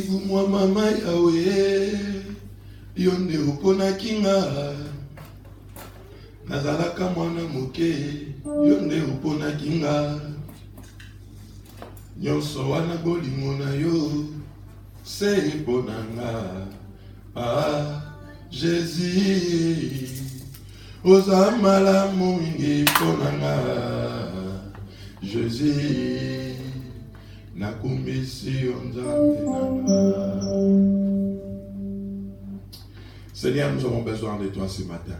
Moi mama yawe yonde opona kinga nazalaka mwana moke yonde opona kinga nyonso wana bolingo na yo se ponanga Jésus oza malamu mingi ponanga Jésus Seigneur, nous avons besoin de toi ce matin.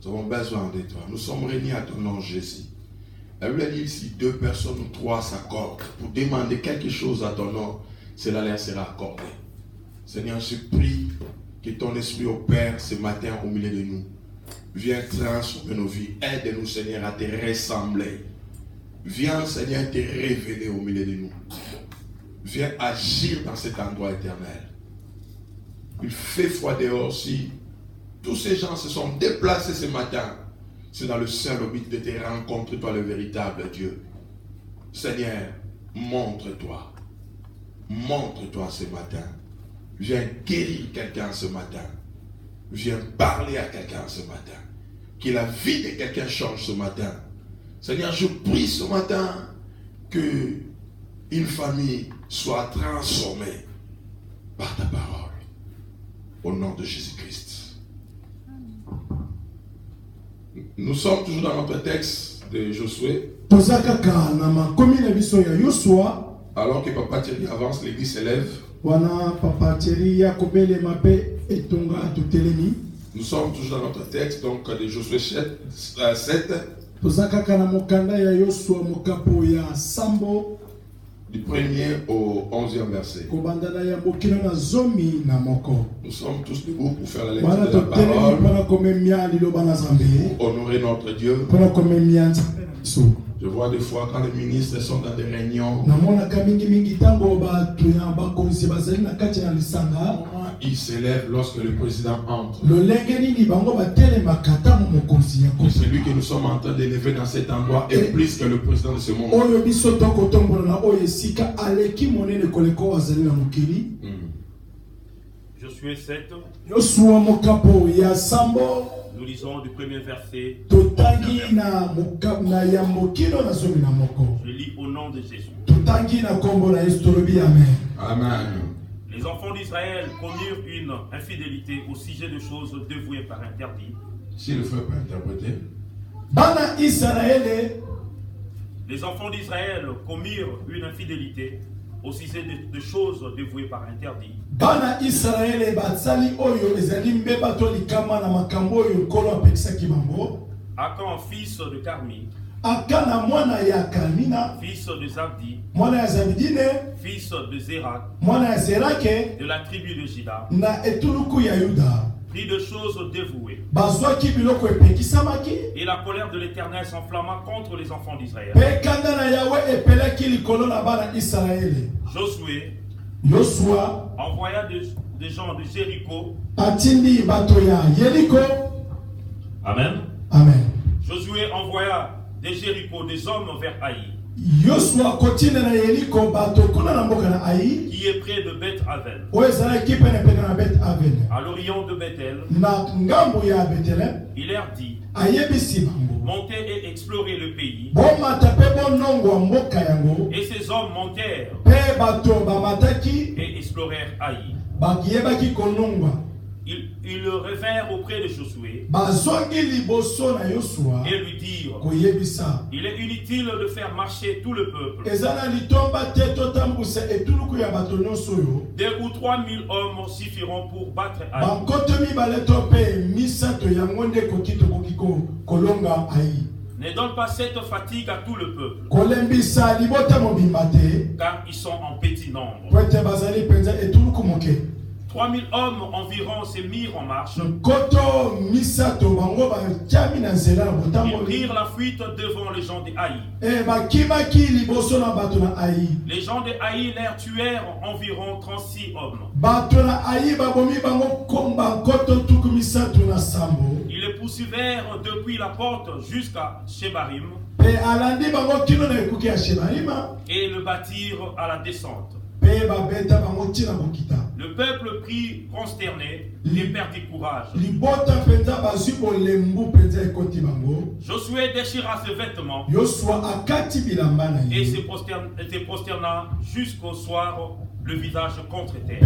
Nous avons besoin de toi. Nous sommes réunis à ton nom, Jésus. La Bible dit si 2 personnes ou 3 s'accordent pour demander quelque chose à ton nom, cela leur sera accordé. Seigneur, je prie que ton esprit opère ce matin au milieu de nous. Viens transformer nos vies. Aide-nous, Seigneur, à te ressembler. Viens, Seigneur, te révéler au milieu de nous. Viens agir dans cet endroit éternel. Il fait froid dehors si tous ces gens se sont déplacés ce matin. C'est dans le seul but de te rencontrer, toi, le véritable Dieu. Seigneur, montre-toi. Montre-toi ce matin. Viens guérir quelqu'un ce matin. Viens parler à quelqu'un ce matin. Que la vie de quelqu'un change ce matin. Seigneur, je prie ce matin que une famille soit transformée par ta parole. Au nom de Jésus-Christ. Nous sommes toujours dans notre texte de Josué. Alors que Papa Thierry avance, l'église s'élève. Nous sommes toujours dans notre texte donc de Josué 7. Du 1er au 11e verset. Nous sommes tous debout pour faire la lecture de la parole, pour honorer notre Dieu. Je vois des fois quand les ministres sont dans des réunions, ils s'élèvent lorsque le président entre. Et celui que nous sommes en train d'élever dans cet endroit est plus que le président de ce monde. Josué 7. Nous lisons du premier verset. Je lis au nom de Jésus. Amen. Les enfants d'Israël commirent une infidélité au sujet de choses dévouées par interdit. Si le frère peut interpréter. Les enfants d'Israël commirent une infidélité au sujet de choses dévouées par interdit. Akan, fils de Carmi, fils de Zabdi, fils de Zérak, de la tribu de Juda, pris de choses dévouées. Et la colère de l'Éternel s'enflamma contre les enfants d'Israël. Josué envoya des gens de Jéricho. Amen. Amen. Josué envoya de Jéricho des hommes vers Haï, qui est près de Beth-Aven, à l'orient de Bethel. Il leur dit: montez et explorez le pays. Et ces hommes montèrent et explorèrent Haï. Ils le revinrent auprès de Josué et lui dirent: il est inutile de faire marcher tout le peuple. 2 ou 3 000 hommes suffiront pour battre Haï. Ne donne pas cette fatigue à tout le peuple, car ils sont en petit nombre. 3 000 hommes environ se mirent en marche. Ils prirent la fuite devant les gens de Haï. Les gens de Haï leur tuèrent environ 36 hommes. Ils les poursuivirent depuis la porte jusqu'à Shebarim et le bâtirent à la descente. Le peuple prit consterné et perdit courage. Josué déchira ses vêtements et se prosterna jusqu'au soir, le visage contre terre.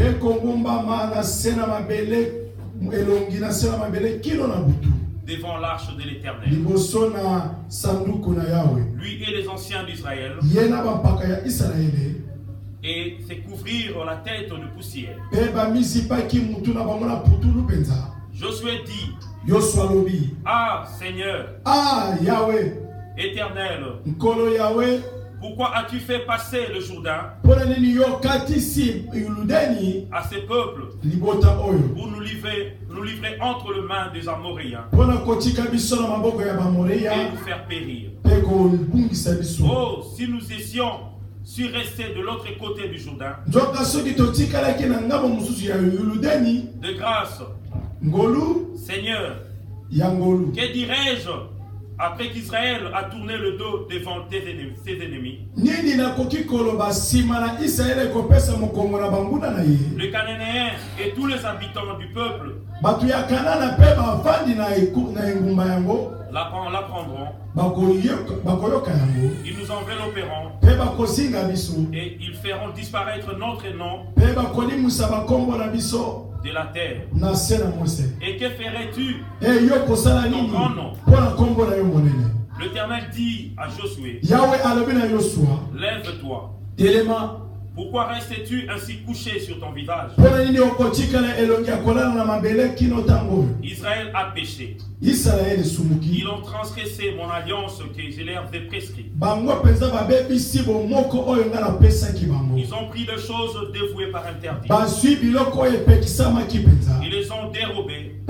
Devant l'arche de l'Éternel. Lui et les anciens d'Israël. Et se couvrirent la tête de poussière. Josué dit: Ah Seigneur, Yahweh, Éternel, pourquoi as-tu fait passer le Jourdain à ce peuple pour nous livrer entre les mains des Amoréens et nous faire périr? Oh, si nous étions restés de l'autre côté du Jourdain, de grâce, Seigneur, que dirais-je après qu'Israël a tourné le dos devant ses ennemis? Le Cananéen et tous les habitants du peuple l'apprendront. Ils nous envelopperont et ils feront disparaître notre nom de la terre. Et que ferais-tu ton grand nom? L'Éternel dit à Josué: Lève-toi. Pourquoi restes-tu ainsi couché sur ton visage? Israël a péché. Ils ont transgressé mon alliance que je leur ai prescrite. Ils ont pris des choses dévouées par interdit. Ils les ont dérobées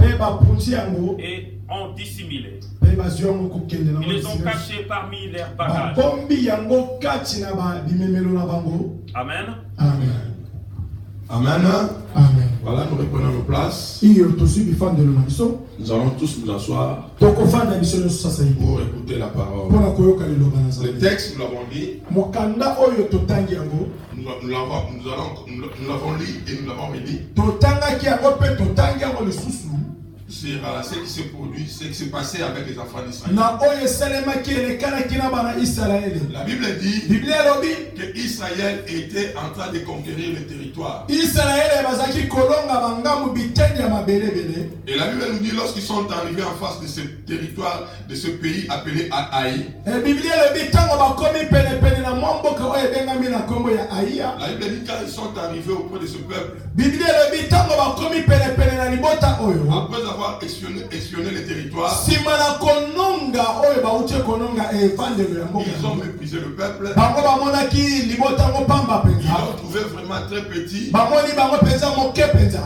et ont dissimulé. Ils les ont cachés parmi leurs bagages. Amen. Amen. Amen. Amen. Voilà, nous reprenons nos places. Nous allons tous nous asseoir pour écouter la parole. Le texte, nous l'avons lu. Nous l'avons lu et nous l'avons relu. Sur ce qui s'est produit, ce qui s'est passé avec les enfants d'Israël. La Bible dit que Israël était en train de conquérir le territoire. Et la Bible nous dit, lorsqu'ils sont arrivés en face de ce territoire, de ce pays appelé Haï. La Bible dit quand ils sont arrivés auprès de ce peuple, après avoir espionné le territoire, ils ont méprisé le peuple. Ils l'ont trouvé vraiment très petit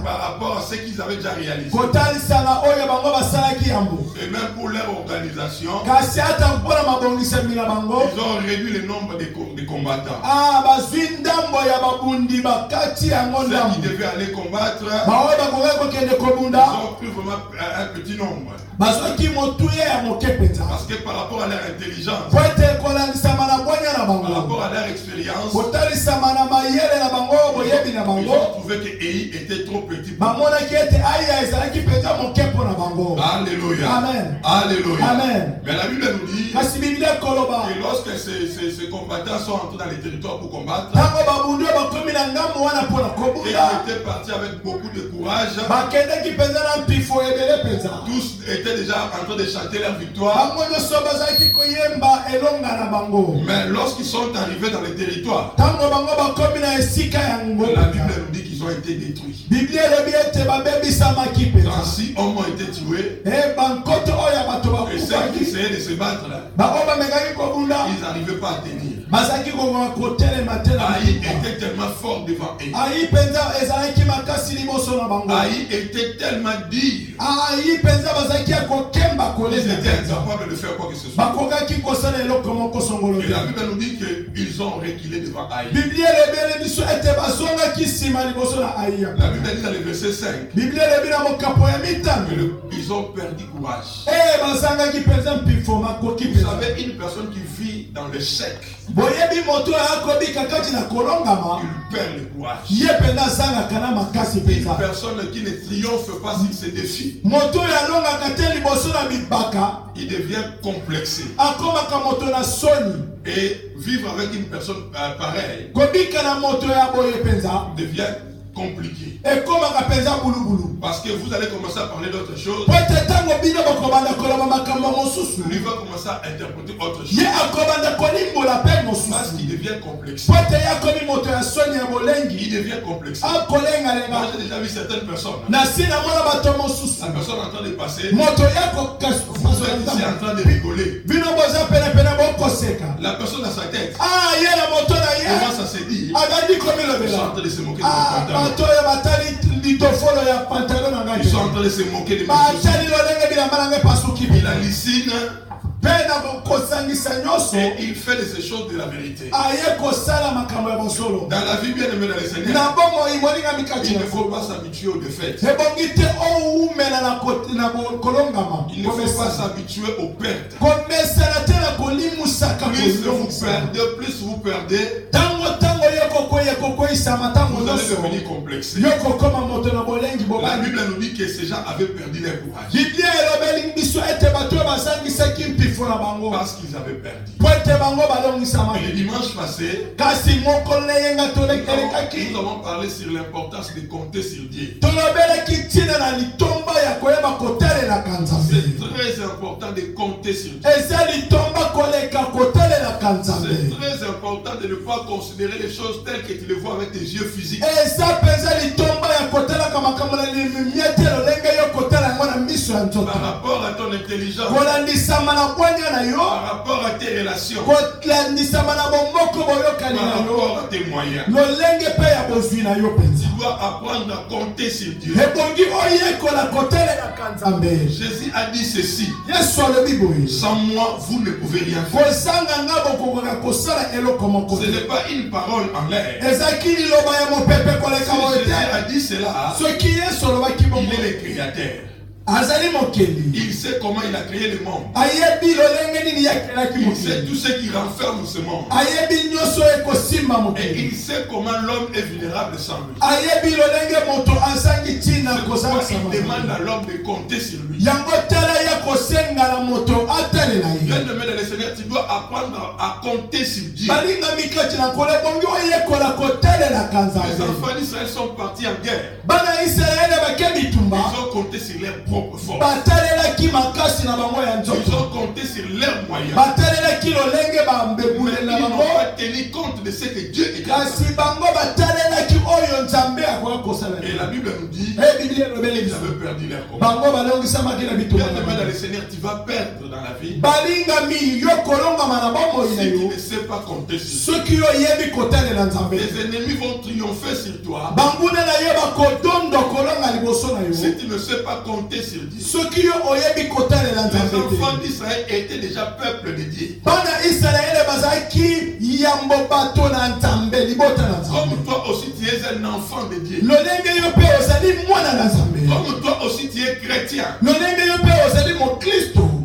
par rapport à ce qu'ils avaient déjà réalisé. Et même pour leur organisation, ils ont réduit le nombre de combattants. Ceux qui devaient aller combattre, ils ont pris vraiment un petit nombre. Parce que par rapport à leur intelligence, par rapport à leur expérience, ils ont trouvé que Haï était trop petit. Alléluia. Amen. Alléluia. Amen. Mais la Bible nous dit que lorsque ces combattants sont entrés dans les territoires pour combattre, et ils étaient partis avec beaucoup de courage, tous étaient déjà en train de chanter leur victoire. Mais lorsqu'ils sont arrivés dans les territoires, la Bible nous dit qu'ils ont été détruits. 36 hommes ont été tués. Et ceux qui essayaient de se battre là, ils n'arrivaient pas à tenir. Haï était tellement fort devant eux. Haï était tellement dur. Ils étaient incapables de faire quoi que ce soit. Et la Bible nous dit qu'ils ont reculé devant Haï. Bible dit dans le verset 5 ils ont perdu courage. Vous savez, une personne qui vit dans l'échec, il perd le courage. Une personne qui ne triomphe pas sur ses défis, il devient complexé. Et vivre avec une personne pareille devient compliqué. Parce que vous allez commencer à parler d'autre chose. Lui va commencer à interpréter autre chose. Parce qu'il devient complexé. Il devient complexé. Moi j'ai déjà vu certaines personnes. La personne est en train de passer. Vous êtes ici en train de rigoler. La personne a sa tête. Comment ça se dit? Ils sont en train de se moquer de mon pantalon. Ils sont en train de se moquer de mes soucis. Il hallucine. Et il fait de ces choses de la vérité. Dans la vie bien aimée dans le Seigneur, il ne faut pas s'habituer aux défaites. Il ne faut pas s'habituer aux pertes. Plus vous perdez, vous allez devenir complexé. La Bible nous dit que ces gens avaient perdu leur courage. Parce qu'ils avaient perdu. Et le dimanche passé, nous avons parlé sur l'importance de compter sur Dieu. C'est très important de compter sur Dieu. C'est très important de ne pas considérer les choses telles que tu les vois avec tes yeux physiques. Par rapport à ton intelligence, par rapport à tes relations, par rapport à tes moyens, tu dois apprendre à compter sur Dieu. Jésus a dit ceci: sans moi, vous ne pouvez rien faire. Ce n'est pas une parole en l'air. Jésus a dit cela. Il est le créateur. Il sait comment il a créé le monde. Il sait tout ce qui renferme ce monde. Et il sait comment l'homme est vulnérable sans lui. C'est pourquoi il demande à l'homme de compter sur lui. Bien aimé dans le Seigneur, tu dois apprendre à compter sur Dieu. Les enfants d'Israël sont partis en guerre. Ils ont compté sur leur propre force. Ils ont compté sur leurs moyens. Mais ils n'ont pas tenu compte de ce que Dieu est capable. Et la Bible nous dit qu'ils avaient perdu leur combat. Bien aimé dans le Seigneur, tu vas perdre dans la vie si tu ne sais pas compter sur Dieu. Les ennemis vont triompher sur toi si tu ne sais pas compter sur Dieu. Les enfants d'Israël étaient déjà peuple de Dieu. Comme toi aussi tu es un enfant de Dieu. Comme toi aussi tu es chrétien.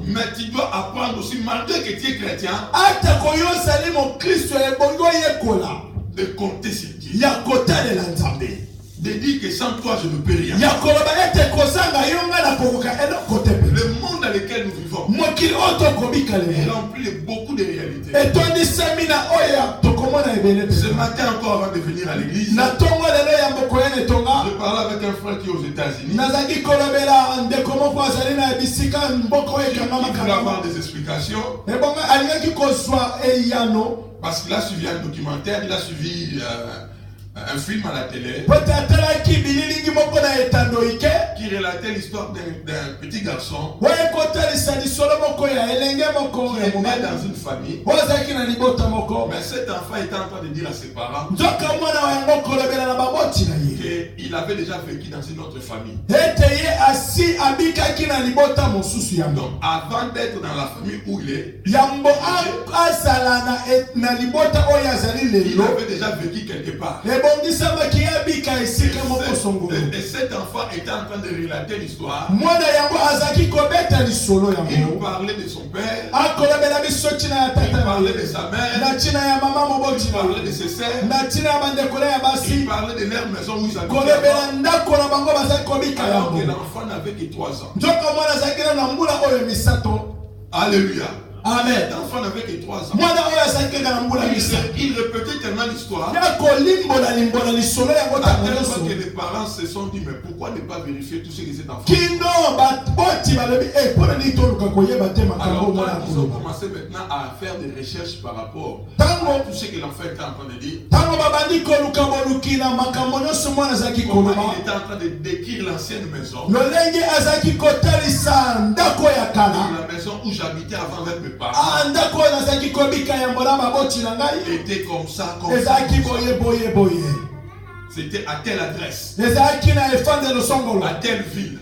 Mais tu dois apprendre aussi, malgré que tu es chrétien, de compter sur Dieu. De dire que sans toi je ne peux rien. Le monde dans lequel nous vivons est rempli de beaucoup de réalités. Ce matin encore, avant de venir à l'église, je parlais avec un frère qui est aux États-Unis. Il voulait avoir des explications. Parce qu'il a suivi un documentaire, il a suivi un film à la télé qui relatait l'histoire d'un petit garçon qui est né dans une famille. Mais cet enfant était en train de dire à ses parents qu'il avait déjà vécu dans une autre famille. Donc avant d'être dans la famille où il est, il avait déjà vécu quelque part. Et cet enfant était en train de relater l'histoire. Il nous parlait de son père. Il parlait de sa mère. Il parlait de ses sœurs. Il parlait de leur maison où ils habitaient. Alors que l'enfant n'avait que 3 ans. Alléluia. Amen. L'enfant n'avait que 3 ans. Il répétait tellement l'histoire. À tel point que les parents se sont dit, mais pourquoi ne pas vérifier tout ce que cet enfant fait? Alors ils ont commencé maintenant à faire des recherches par rapport à tout ce que l'enfant était en train de dire. Comment il était en train de décrire l'ancienne maison. La maison où j'habitais avant avec mes parents. Était comme ça, comme ça. C'était à telle adresse. À telle ville.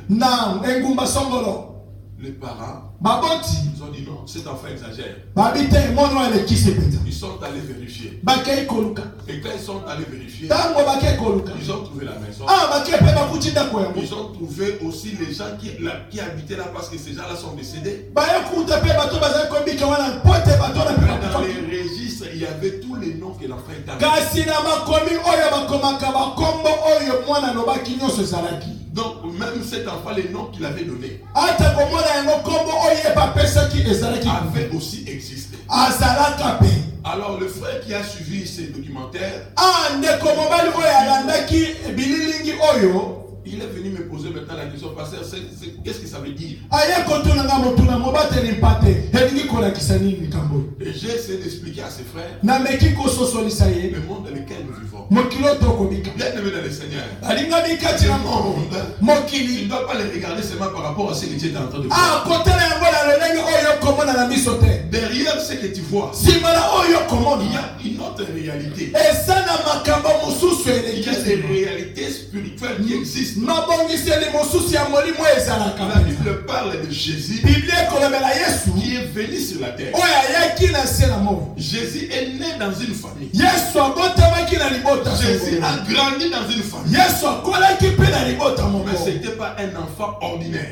Les parents, ils ont dit non, cet enfant exagère. Ils sont allés vérifier. Et quand ils sont allés vérifier, ils ont trouvé la maison. Ils ont trouvé aussi les gens qui habitaient là parce que ces gens-là sont décédés. Dans les registres, il y avait tous les noms que l'enfant était. Donc même cet enfant, les noms qu'il avait donnés avait aussi existé. Alors le frère qui a suivi ces documentaires, il est venu me poser maintenant la question, pasteur, qu'est-ce que ça veut dire? Et j'ai essayé d'expliquer à ses frères le monde dans lequel nous vivons. Bien aimé dans le Seigneur, tu ne dois pas les regarder seulement par rapport à ce que tu es en train de voir. Derrière ce que tu vois, il y a une autre réalité. Il y a des réalités spirituelles qui existent. La Bible parle de Jésus qui est venu sur la terre. Jésus est né dans une famille. Jésus a grandi dans une famille. Mais ce n'était pas un enfant ordinaire.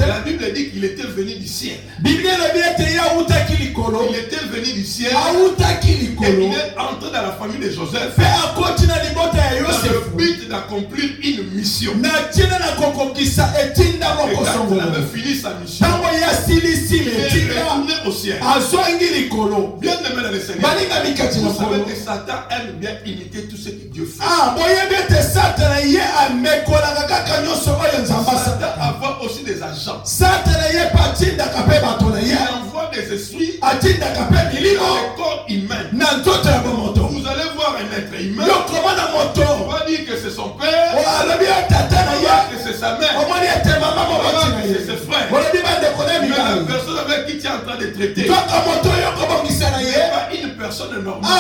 La Bible dit qu'il était venu du ciel. Il était venu du ciel. Et il est entré dans la famille de Joseph. Le but d'accomplir une mission. Et quand il avait fini sa mission, il est retourné au ciel. Bien aimé dans le Seigneur, vous savez que Satan aime bien imiter tout ce que Dieu fait. Satan envoie aussi des agents. Il envoie des esprits dans le corps humain. Vous allez voir un être humain. On va dire que c'est son père. On va dire que c'est sa mère. On va dire que c'est ses frères. Mais la personne avec qui tu es en train de traiter n'est pas une personne normale.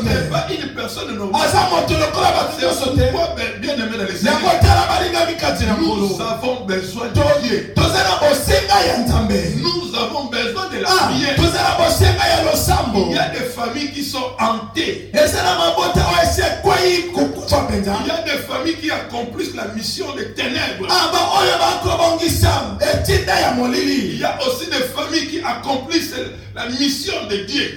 n'est pas une personne normale. C'est pourquoi, bien aimé dans les Seigneur, nous avons besoin de Dieu. Nous avons besoin de la prière. Il y a des familles qui sont hantées. Il y a des familles qui accomplissent la mission des ténèbres. Il y a aussi des familles qui accomplissent la mission de Dieu.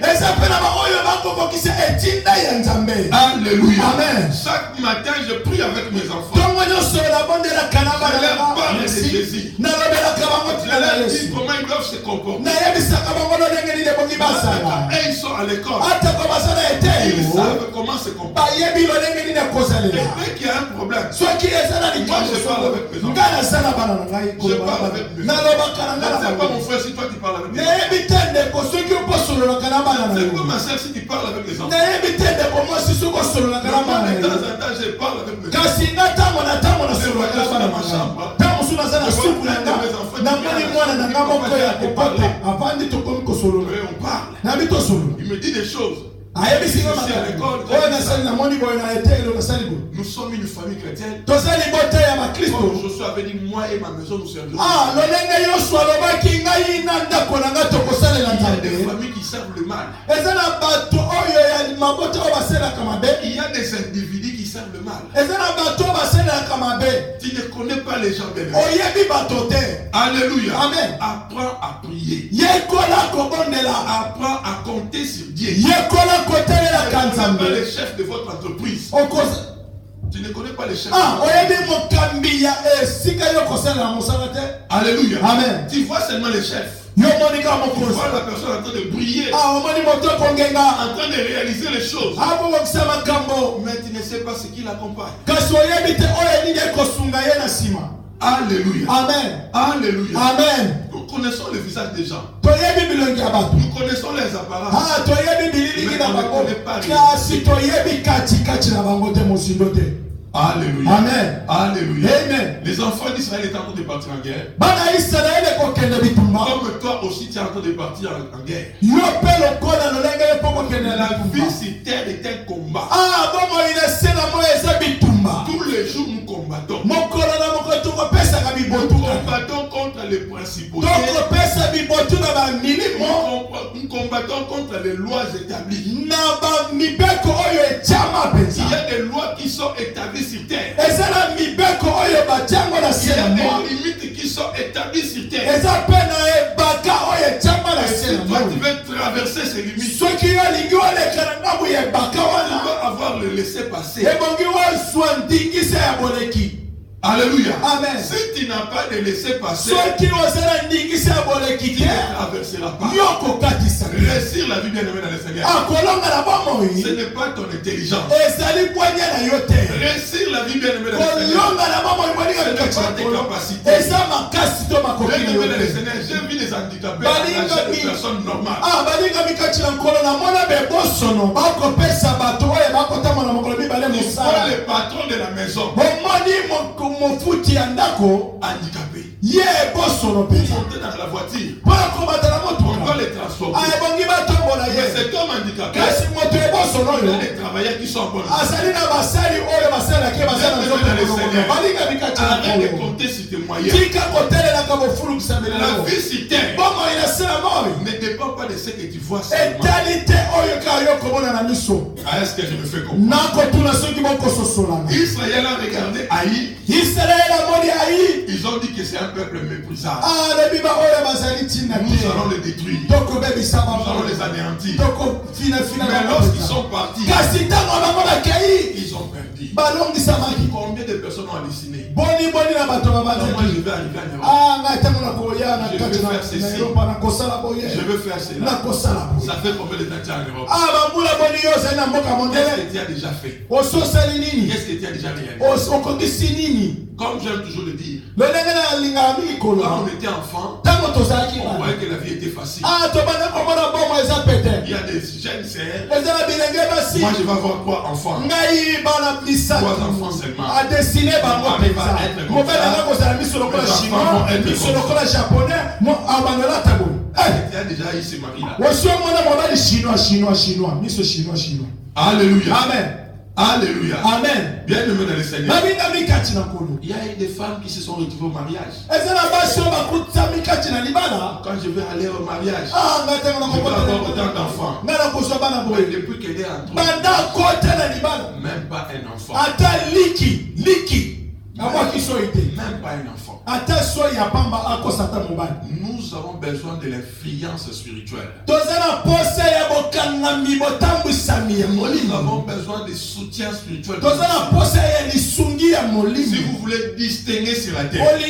Alléluia. Amen. Chaque matin, je prie avec mes enfants. Je leur parle de Jésus. Je leur dis comment ils doivent se comporter. Et ils sont à l'école. Ils savent comment se comporter. Et dès qu'il y a un problème, moi je parle avec mes enfants. Je parle avec mes enfants. C'est pas mon frère si toi tu parles avec mes enfants. C'est pas ma soeur si tu parles avec les enfants. De temps en temps, je parle avec mes enfants. Je regarde dans ma chambre. Il me dit des choses. Nous sommes une famille chrétienne. Comme Josué avait dit, moi et ma maison nous servirons. Il y a des familles qui servent le mal. Il y a a des individus qui servent le mal. Tu ne connais pas les gens bien. Alléluia. Amen. Apprends à prier. Apprends à compter sur Dieu. Tu ne connais pas les chefs de votre entreprise. Tu ne connais pas les chefs. Alléluia. Amen. Tu vois seulement les chefs. Tu vois la personne en train de briller, en train de réaliser les choses. Mais tu ne sais pas ce qui l'accompagne. Alléluia. Amen. Alléluia. Amen. Nous connaissons le visage des gens. Nous connaissons les apparences. Alléluia. Amen. Alléluia. Amen. Les enfants d'Israël étaient en train de partir en guerre. Comme toi aussi tu es en train de partir en guerre. La vie sur terre est un combat. Tous les jours nous combattons. Nous combattons contre les principautés. Nous combattons contre les lois établies. Il y a des lois qui sont établies sur terre. Il y a des limites qui sont établies sur terre. Et si toi tu veux traverser ces limites, tu dois avoir le laisser-passer. Alléluia. Amen. Si tu n'as pas de laisser-passer, tu ne traverseras pas. Réussir la vie bien-aimée dans le Seigneur, ce n'est pas ton intelligence. Réussir la vie bien-aimée dans le Seigneur, ce n'est pas tes capacités. Bien-aimé dans le Seigneur, j'ai vu des handicapés, des personnes normales. Il faut les patrons de la maison handicapés. Monter dans la voiture, on doit les transformer. Mais cet homme handicapé, il y a des travailleurs qui sont en bonne santé. Arrête de compter sur tes moyens. La vie sur terre ne dépend pas de ce que tu vois seulement. Est-ce que je me fais comprendre? Israël a regardé Haï. Ils ont dit que c'est un peuple méprisable. Nous allons les détruire. Nous allons les anéantir. Mais lorsqu'ils sont partis, ils ont perdu. Combien de personnes ont halluciné? Moi je vais arriver en Europe. Je veux faire ceci. Je veux faire cela. Ça fait combien de temps tu es en Europe? Qu'est-ce que tu as déjà fait? Qu'est-ce que tu as déjà réalisé? Comme j'aime toujours le dire, quand on était enfant, on voyait que la vie était facile. Il y a des jeunes sœurs. Moi je vais avoir 3 enfants. 3 enfants seulement. Tu as déjà eu ce mari-là. Alléluia. Amen. Alléluia. Amen. Bien-aimé dans le Seigneur. Il y a eu des femmes qui se sont retrouvées au mariage. Quand je vais aller au mariage, je vais avoir autant d'enfants. Mais depuis qu'elle est entrée, même pas un enfant. Même pas un enfant. Nous avons besoin de l'influence spirituelle. Nous avons besoin de soutien spirituel. Si vous voulez distinguer sur la terre, si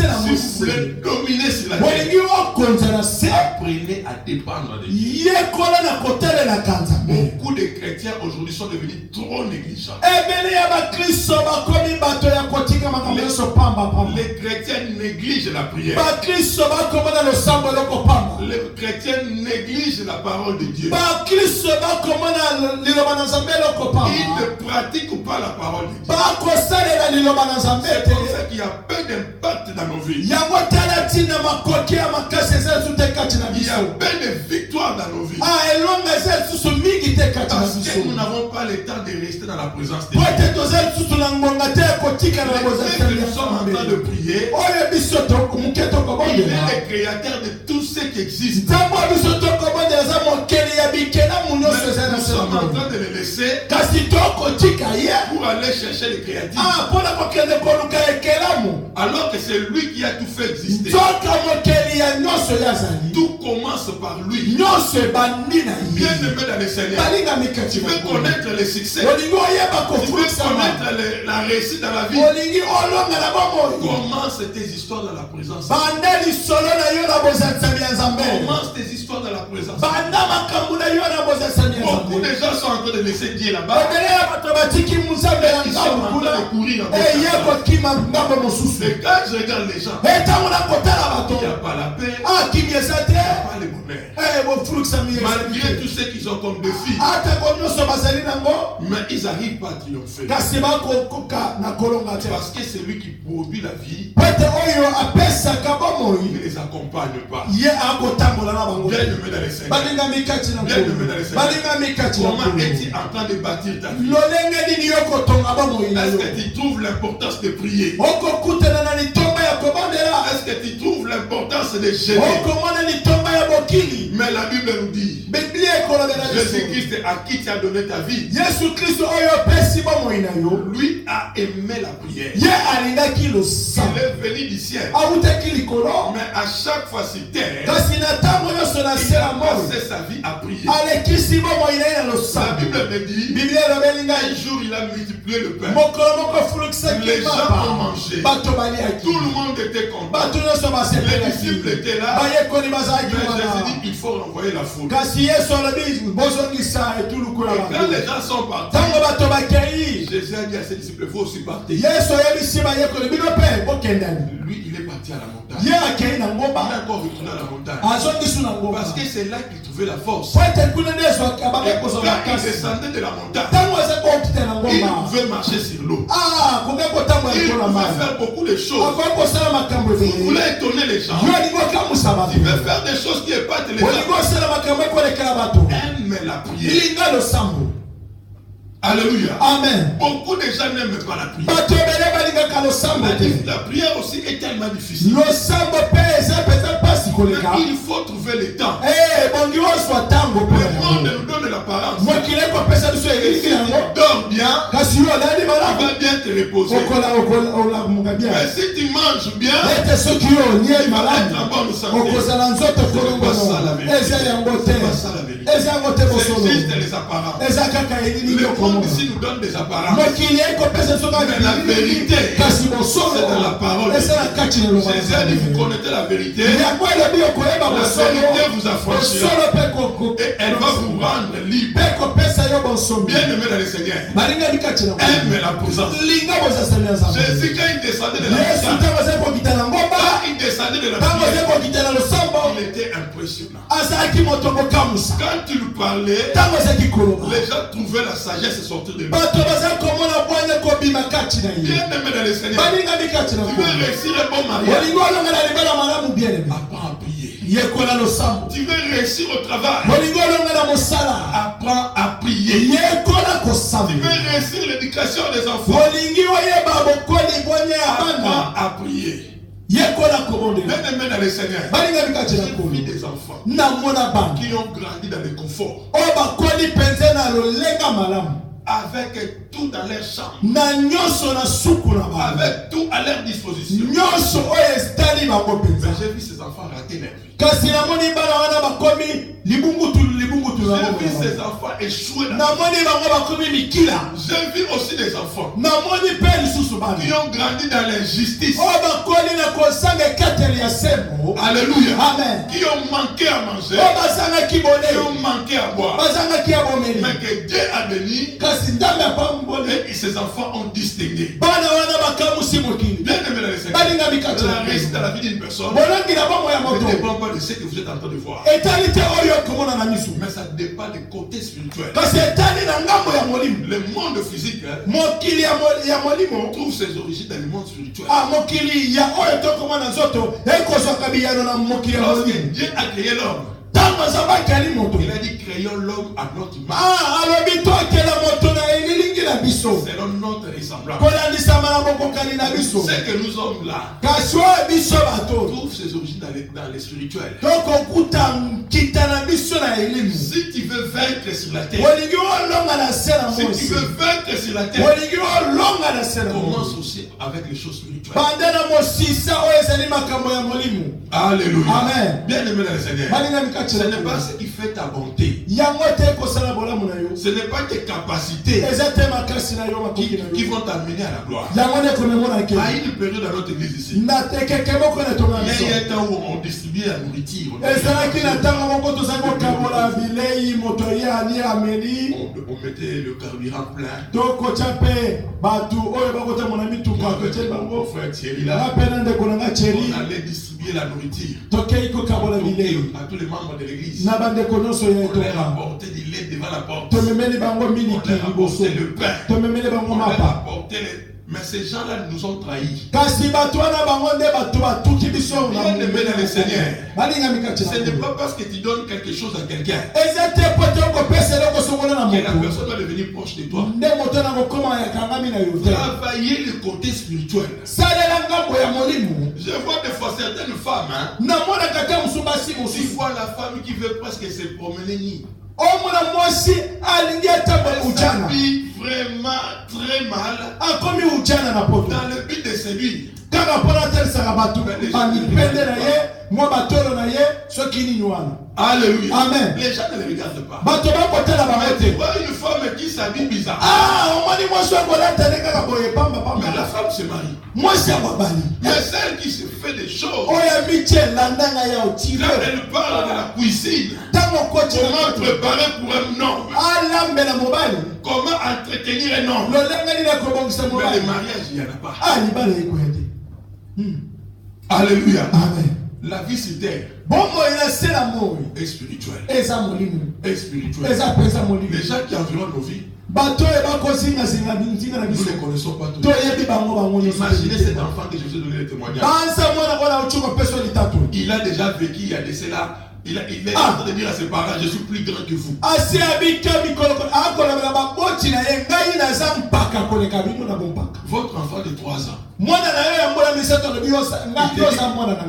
vous voulez dominer sur la terre, apprenez à dépendre de Dieu. Beaucoup de chrétiens aujourd'hui sont devenus trop négligents. Les chrétiens négligent la prière. Les chrétiens négligent la parole de Dieu. Ils ne pratiquent pas la parole de Dieu. C'est pour ça qu'il y a peu d'impact dans nos vies. Il y a peu de victoire dans nos vies. Parce que nous n'avons pas le temps de rester dans la présence de Dieu. Nous sommes en train de prier. Il est le créateur de tout ce qui existe. Nous sommes en train de les laisser pour aller chercher les créatifs. Alors que c'est lui qui a tout fait exister. Tout commence par lui. Bien aimé dans le Seigneur, tu veux connaître le succès, tu veux connaître la réussite dans la vie. Commence tes histoires dans la présence. Commence tes histoires dans la présence. Beaucoup de gens sont en train de laisser Dieu là-bas. Ils sont en train de courir. Et quand je regarde les gens, il n'y a pas la paix, il n'y a pas le bonheur. Malgré tout ce qu'ils ont comme défi, mais ils n'arrivent pas à triompher. Parce que c'est lui qui produit la vie. Il ne les accompagne pas. Bien aimé dans les Seigneurs. Comment es-tu en train de bâtir ta vie? Est-ce que tu trouves l'importance de prier? Est-ce que tu trouves l'importance de jeûner? Mais la Bible nous dit, Jésus-Christ à qui tu as donné ta vie, lui a aimé la prière. Il est venu du ciel. Mais à chaque fois sur terre, il a passé sa vie à prier. La Bible me dit, un jour il a multiplié le pain. Les gens ont mangé. Tout le monde était content. Les disciples étaient là. Mais Jésus dit, il faut renvoyer la foule. Et quand les gens sont partis, Jésus a dit à ses disciples, il faut aussi partir. Lui, il est parti à la montagne. Il est encore retourné à la montagne. Parce que c'est là qu'il trouvait la force. Et quand il descendait de la montagne, il pouvait marcher sur l'eau. Il pouvait faire beaucoup de choses. Vous voulez étonner les gens. Il veut faire des choses qui épatent les gens. Aime la prière. Alléluia. Amen. Beaucoup de gens n'aiment pas la prière. La prière aussi est tellement difficile. Mais il faut trouver le temps. Le monde nous donne l'apparence. Si tu dors bien, tu vas bien te reposer. Mais si tu manges bien, tu vas être en bonne santé. C'est juste les apparences. Le monde ici nous donne des apparences. Mais la vérité, c'est dans la parole. Jésus a dit, vous connaissez la vérité. La vérité vous affranchira. Et elle va vous rendre libre. Bien aimé dans le Seigneur, aime la présence. Jésus, quand il descendait de la il était impressionnant. Quand tu lui parlais, les gens trouvaient la sagesse sortir de lui. Bien aimé dans le Seigneur, tu veux réussir un bon mariage, apprends à prier. Tu veux réussir au travail, apprends à prier. Tu veux réussir l'éducation des enfants, apprends à prier. Bien aimé dans le Seigneur, j'ai vu des enfants qui ont grandi dans le confort, avec tout dans leur chambre, avec tout à leur disposition. Mais j'ai vu ces enfants rater leur vie. J'ai vu ces enfants échouer dans la vie. J'ai vu aussi des enfants qui ont grandi dans l'injustice. Alléluia. Amen. Qui ont manqué à manger, qui ont manqué à boire. Mais que Dieu a béni, et ces enfants ont distingué. Bien aimé dans le Seigneur, la réussite dans la vie d'une personne ne dépend pas de ce que vous êtes en train de voir. Mais ça dépend du côté spirituel. Le monde physique trouve ses origines dans le monde spirituel. Lorsque Dieu a créé l'homme, il a dit créons l'homme à notre image. Selon notre ressemblance. C'est que nous sommes là. Trouve ses origines dans les spirituels. Si tu veux vaincre sur la terre, si tu veux vaincre sur la terre, commence aussi avec les choses spirituelles. Alléluia. Amen. Bien aimé dans le Seigneur, ce n'est pas ce qui fait ta bonté, ce n'est pas tes capacités qui vont t'amener à la gloire. À une période dans notre église ici, il y a eu un temps où on distribuait la nourriture. On mettait le carburant plein. Mon frère Thierry là, on allait distribuer la nourriture à tous les membres de l'église. On leur apportait du lait devant la porte. On leur apportait le pain. On leur apportait les... Mais ces gens-là nous ont trahis. Bien aimé dans le Seigneur, ce n'est pas parce que tu donnes quelque chose à quelqu'un que la personne doit devenir proche de toi. Travailler le côté spirituel. Je vois des fois certaines femmes, tu vois la femme qui veut presque se promener nue. Elle s'habille vraiment très mal dans le but de séduire. Alléluia. Amen. Les gens ne les regardent pas. Mais tu vois une femme qui s'habille bizarre. Mais la femme se marie. Il y a celle qui se fait des choses. Quand elle parle de la cuisine, comment préparer pour un homme, comment entretenir un homme. Mais le mariage, il n'y en a pas. Alléluia. Amen. La vie sur terre est spirituelle. Est spirituelle. Les gens qui environnent nos vies, nous ne les connaissons pas tous. Imaginez cet enfant que je vous ai donné le témoignage. Il a déjà vécu, il y a de cela. Il est en train de dire à ses parents, je suis plus grand que vous. Votre enfant de 3 ans,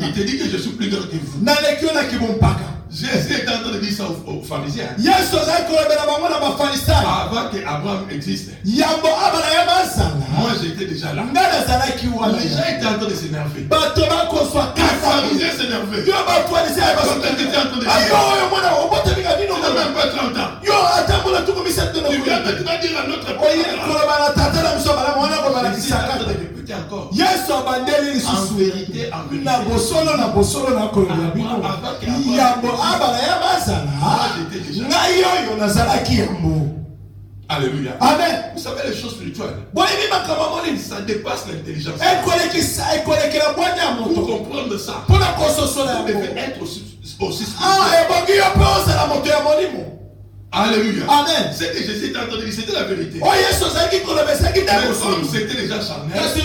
il te dit que je suis plus grand que vous. Jésus est en train de dire ça aux pharisiens. Avant qu'Abraham existe, moi j'étais déjà là. Les gens étaient en train de s'énerver. Les pharisiens s'énervaient. Comme tu étais en train de dire, tu n'as même pas 30 ans. Tu viens maintenant dire à notre père. Encore. En vérité, alléluia. Amen. Vous savez les choses spirituelles, ça dépasse l'intelligence. Pour comprendre ça, vous devez être aussi spirituel. Alléluia. Amen. Ce que Jésus était en train de dire, c'était la vérité. Oh, yes, Mais comme c'était déjà charnel, c'est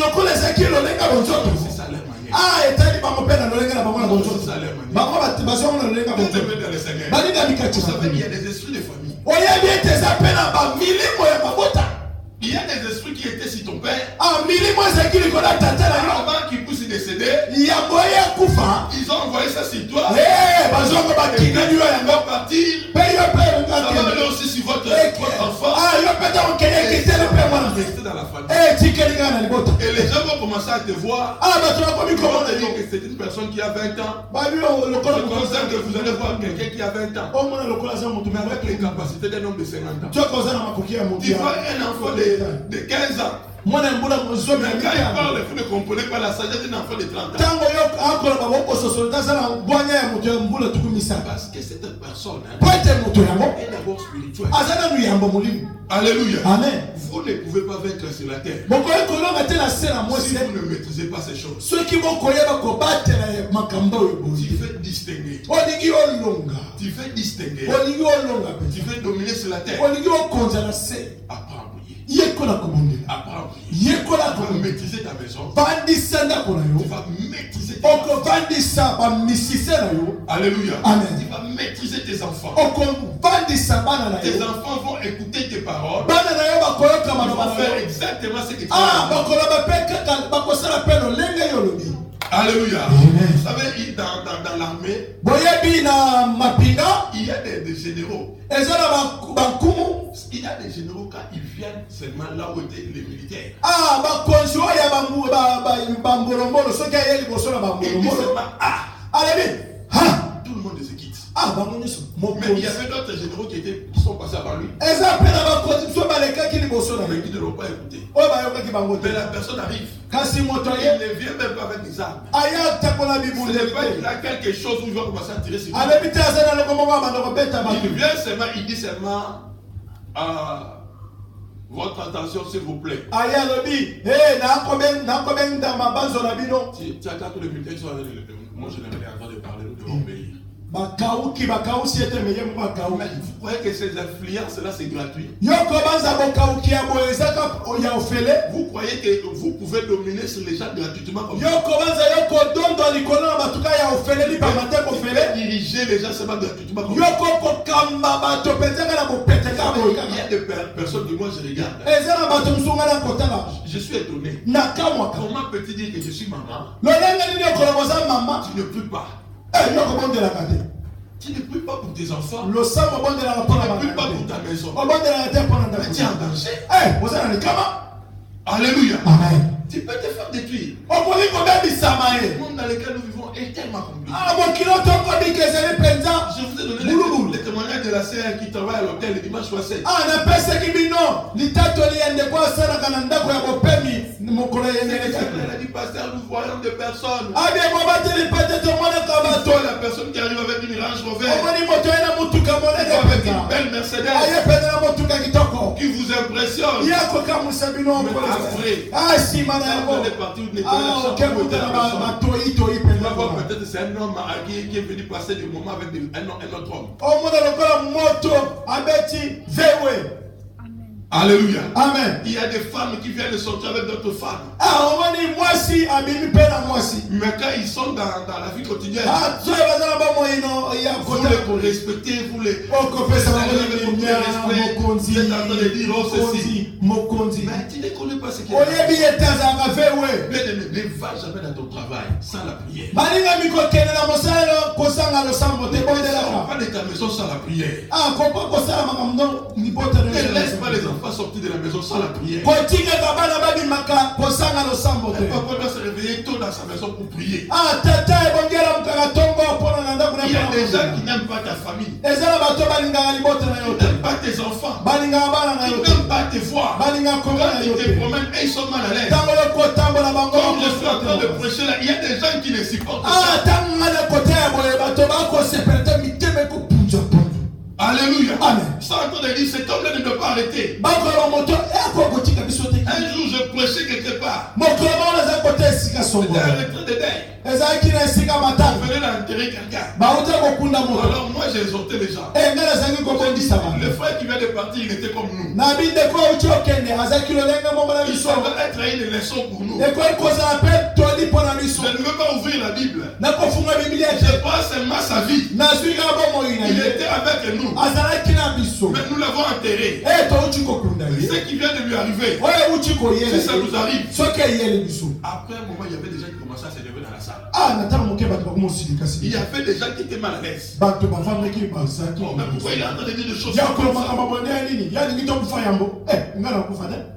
ça leur manière. Vous savez, il y a des esprits de famille. Il y a des esprits qui étaient sur ton père. Avant qu'il puisse décéder, ils ont envoyé ça sur toi. Et quand tu vas partir, ça va aller aussi sur votre enfant. Et ça va rester dans la famille. Et les gens vont commencer à te voir. Ils vont te dire que c'est une personne qui a 20 ans. C'est comme ça que vous allez voir quelqu'un qui a 20 ans. Mais avec les capacités d'un homme de 50 ans. Tu vois un enfant de 15 ans. Mais quand il parle, vous ne comprenez pas la sagesse d'un enfant de 30 ans. Parce que cette personne est d'abord spirituelle. Alléluia. Amen. Vous ne pouvez pas vaincre sur la terre si vous ne maîtrisez pas ces choses. Tu fais distinguer. Tu fais distinguer. Tu fais dominer sur la terre. Apprends à prier. Apprends à prier. Tu vas maîtriser ta maison. Tu vas maîtriser tes enfants. Alléluia. Amen. Tu vas maîtriser tes enfants. Tes enfants vont écouter tes paroles. Ils vont faire exactement ce que tu as dit. Alléluia. Vous savez, dans l'armée, il y a des généraux. Il y a des généraux quand ils viennent seulement là où étaient les militaires. Ils disent seulement tout le monde se quitte. Mais il y avait d'autres généraux qui sont passés avant lui. Mais qui ne l'ont pas écouté. Mais la personne arrive. Il ne vient même pas avec des armes. Ce n'est pas qu'il a quelque chose où il va commencer à tirer sur lui. Il vient seulement, il dit seulement votre attention s'il vous plaît. Tu attends que les militaires soient moi je n'avais rien entendu parler, nous devons obéir. Mais vous croyez que ces influences-là, c'est gratuit? Vous croyez que vous pouvez dominer sur les gens gratuitement comme ça? Diriger les gens seulement gratuitement comme ça? Il y a des personnes que moi je regarde. Je suis étonné. Comment peux-tu dire que je suis maman? Tu ne pries pas. Tu ne pries pas pour tes enfants. Tu ne pries pas pour ta maison. Mais tu es en danger. Alléluia. Amen. Tu peux te faire détruire. Le monde dans lequel nous vivons est tellement compliqué. Je vous ai donné les témoignages de la sœur qui travaille à l'hôtel le dimanche passé. Elle a dit, pasteur, nous voyons des personnes. La personne qui arrive avec une Range Rover, avec une belle Mercedes, qui vous impressionne. Après, peut-être c'est un homme qui est venu passer du moment avec un autre homme. Alléluia. Amen. Il y a des femmes qui viennent sortir avec d'autres femmes. Mais quand ils sont dans la vie quotidienne, vous les respectez, vous les respectez. Vous êtes en train de dire oh ceci. Mais tu ne connais pas ce qu'il y a. Ne va jamais dans ton travail sans la prière. Ne pas de ta maison sans la prière. Ne laisse pas les enfants sortir de la maison sans la prière. Papa doit se réveiller tôt dans sa maison pour prier. Il y a des gens qui n'aiment pas ta famille. Ils n'aiment pas tes enfants. Ils n'aiment pas tes voix. Quand tu te promènes et ils sont mal à l'aise. Comme je suis en train de prêcher là, il y a des gens qui ne supportent pas. Alléluia. Amen. Ça en train de dire cet homme-là ne doit pas arrêter. Un jour je prêchais quelque part. C'était un retrait de deuil. On venait d'enterrer quelqu'un. Alors moi j'ai exhorté les gens. Le frère qui vient de partir, il était comme nous. Il doit être une leçon pour nous. Je ne veux pas ouvrir la Bible. Je prends seulement sa vie. Il était avec nous. Mais nous l'avons enterré. Ce qui vient de lui arriver, si ça nous arrive. Après un moment, il y avait des gens qui commençaient à se lever dans la salle. Il y avait des gens qui étaient mal à l'aise. Mais pourquoi il est en train de dire des choses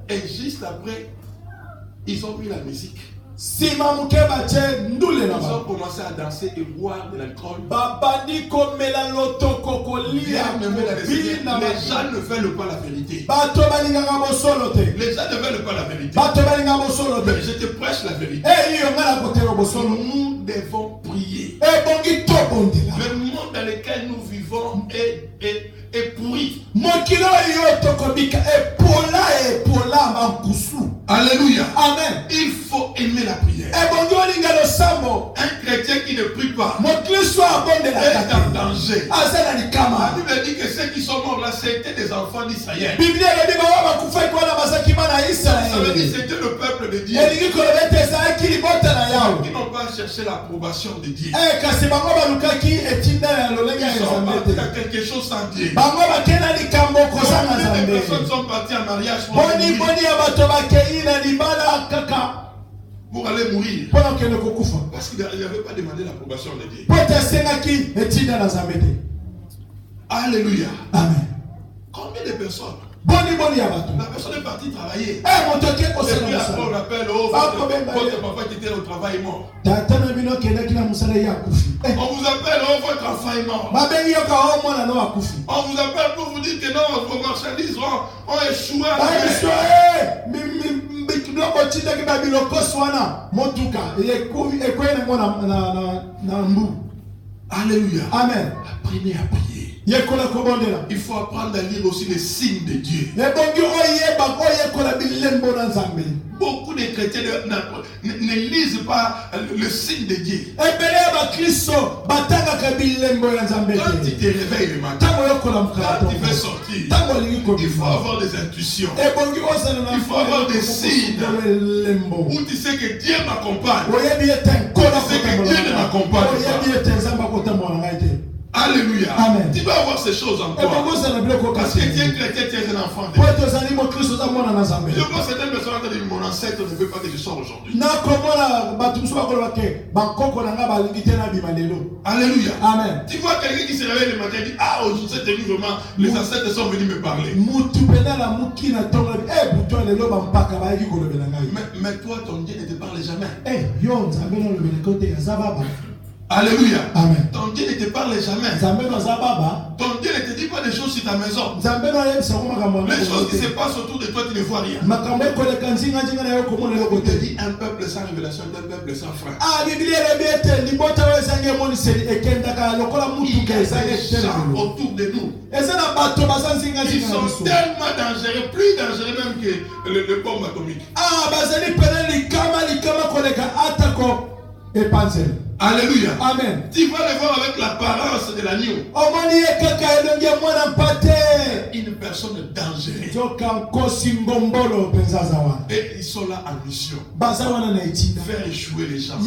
et juste après, ils ont mis la musique. Ils ont commencé à danser et boire de l'alcool. Les gens ne veulent pas la vérité. Les gens ne veulent pas la vérité. Mais je te prêche la vérité. Nous devons prier. Le monde dans lequel nous vivons est pourri. Alléluia. Amen. Il faut aimer la prière. Un chrétien qui ne prie pas est en danger. La Bible dit que ceux qui sont morts là, c'était des enfants d'Israël. Ça veut dire que c'était le peuple de Dieu. Qui n'ont pas cherché l'approbation de Dieu. Ils sont partis à quelque chose sans Dieu. Les personnes sont parties en mariage pour pour aller mourir. Parce qu'il n'avait pas demandé l'approbation de Dieu. Alléluia. Amen. Combien de personnes? La personne est partie travailler. Et puis après on appelle, oh, votre papa qui était au travail est mort. On vous appelle, oh, votre enfant est mort. On vous appelle pour vous dire que non, vos marchandises ont échoué. Alléluia. Amen. Apprenez à prier. Il faut apprendre à lire aussi les signes de Dieu. Beaucoup de chrétiens ne lisent pas le signe de Dieu. Quand tu te réveilles le matin, quand tu veux sortir, il faut avoir des intuitions. Il faut avoir des signes où tu sais que Dieu m'accompagne. Tu sais que Dieu ne m'accompagne pas. Alléluia. Amen. Tu dois avoir ces choses en toi. Parce que tu es chrétien, tu es un enfant de Dieu. Je vois certaines personnes qui disent mon ancêtre ne veut pas que je sorte aujourd'hui. Alléluia. Amen. Tu vois quelqu'un qui se réveille le matin et dit ah, aujourd'hui cette nuit vraiment, les ancêtres sont venus me parler. Mais toi, ton Dieu ne te parle jamais. Alléluia. Amen. Ton Dieu ne te parle jamais. Ton Dieu ne te dit pas des choses sur ta maison. Les choses qui se passent autour de toi, tu ne vois rien. On te dit un peuple sans révélation, un peuple sans frein. Il y a des gens autour de nous. Ils sont tellement dangereux, plus dangereux même que le bombe atomique. Alléluia. Amen. Tu vas le voir avec l'apparence de l'agneau. Une personne dangereuse. Et ils sont là en mission. Faire échouer les gens.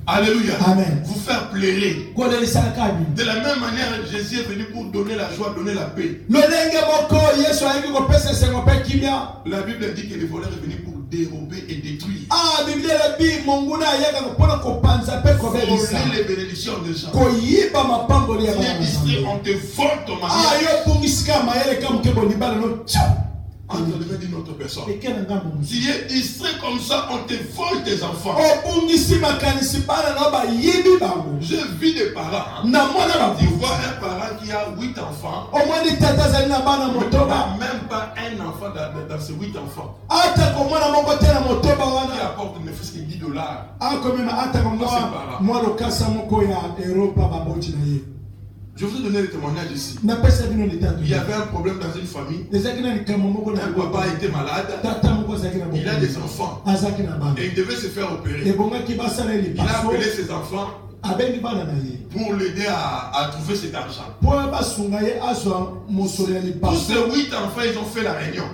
Alléluia. Amen. Vous faire pleurer. De la même manière, Jésus est venu pour donner la joie, donner la paix. La Bible dit que le voleur est venu pour dérober et détruire. Voler les bénédictions des gens. Si tu es distrait, on te vole ton mariage. Entre les mains d'une autre personne. Si tu es distrait comme ça, on te vole tes enfants. Je vis des parents. Tu vois un parent qui a 8 enfants. Il n'a même pas un enfant dans ces 8 enfants. Qui apporte ne fût-ce que $10. Je vous ai donné le témoignage ici. Il y avait un problème dans une famille. Un papa était malade. Il a des enfants. Et il devait se faire opérer. Il a appelé ses enfants pour l'aider à trouver cet argent. Pour ces 8 enfants, ils ont fait la réunion.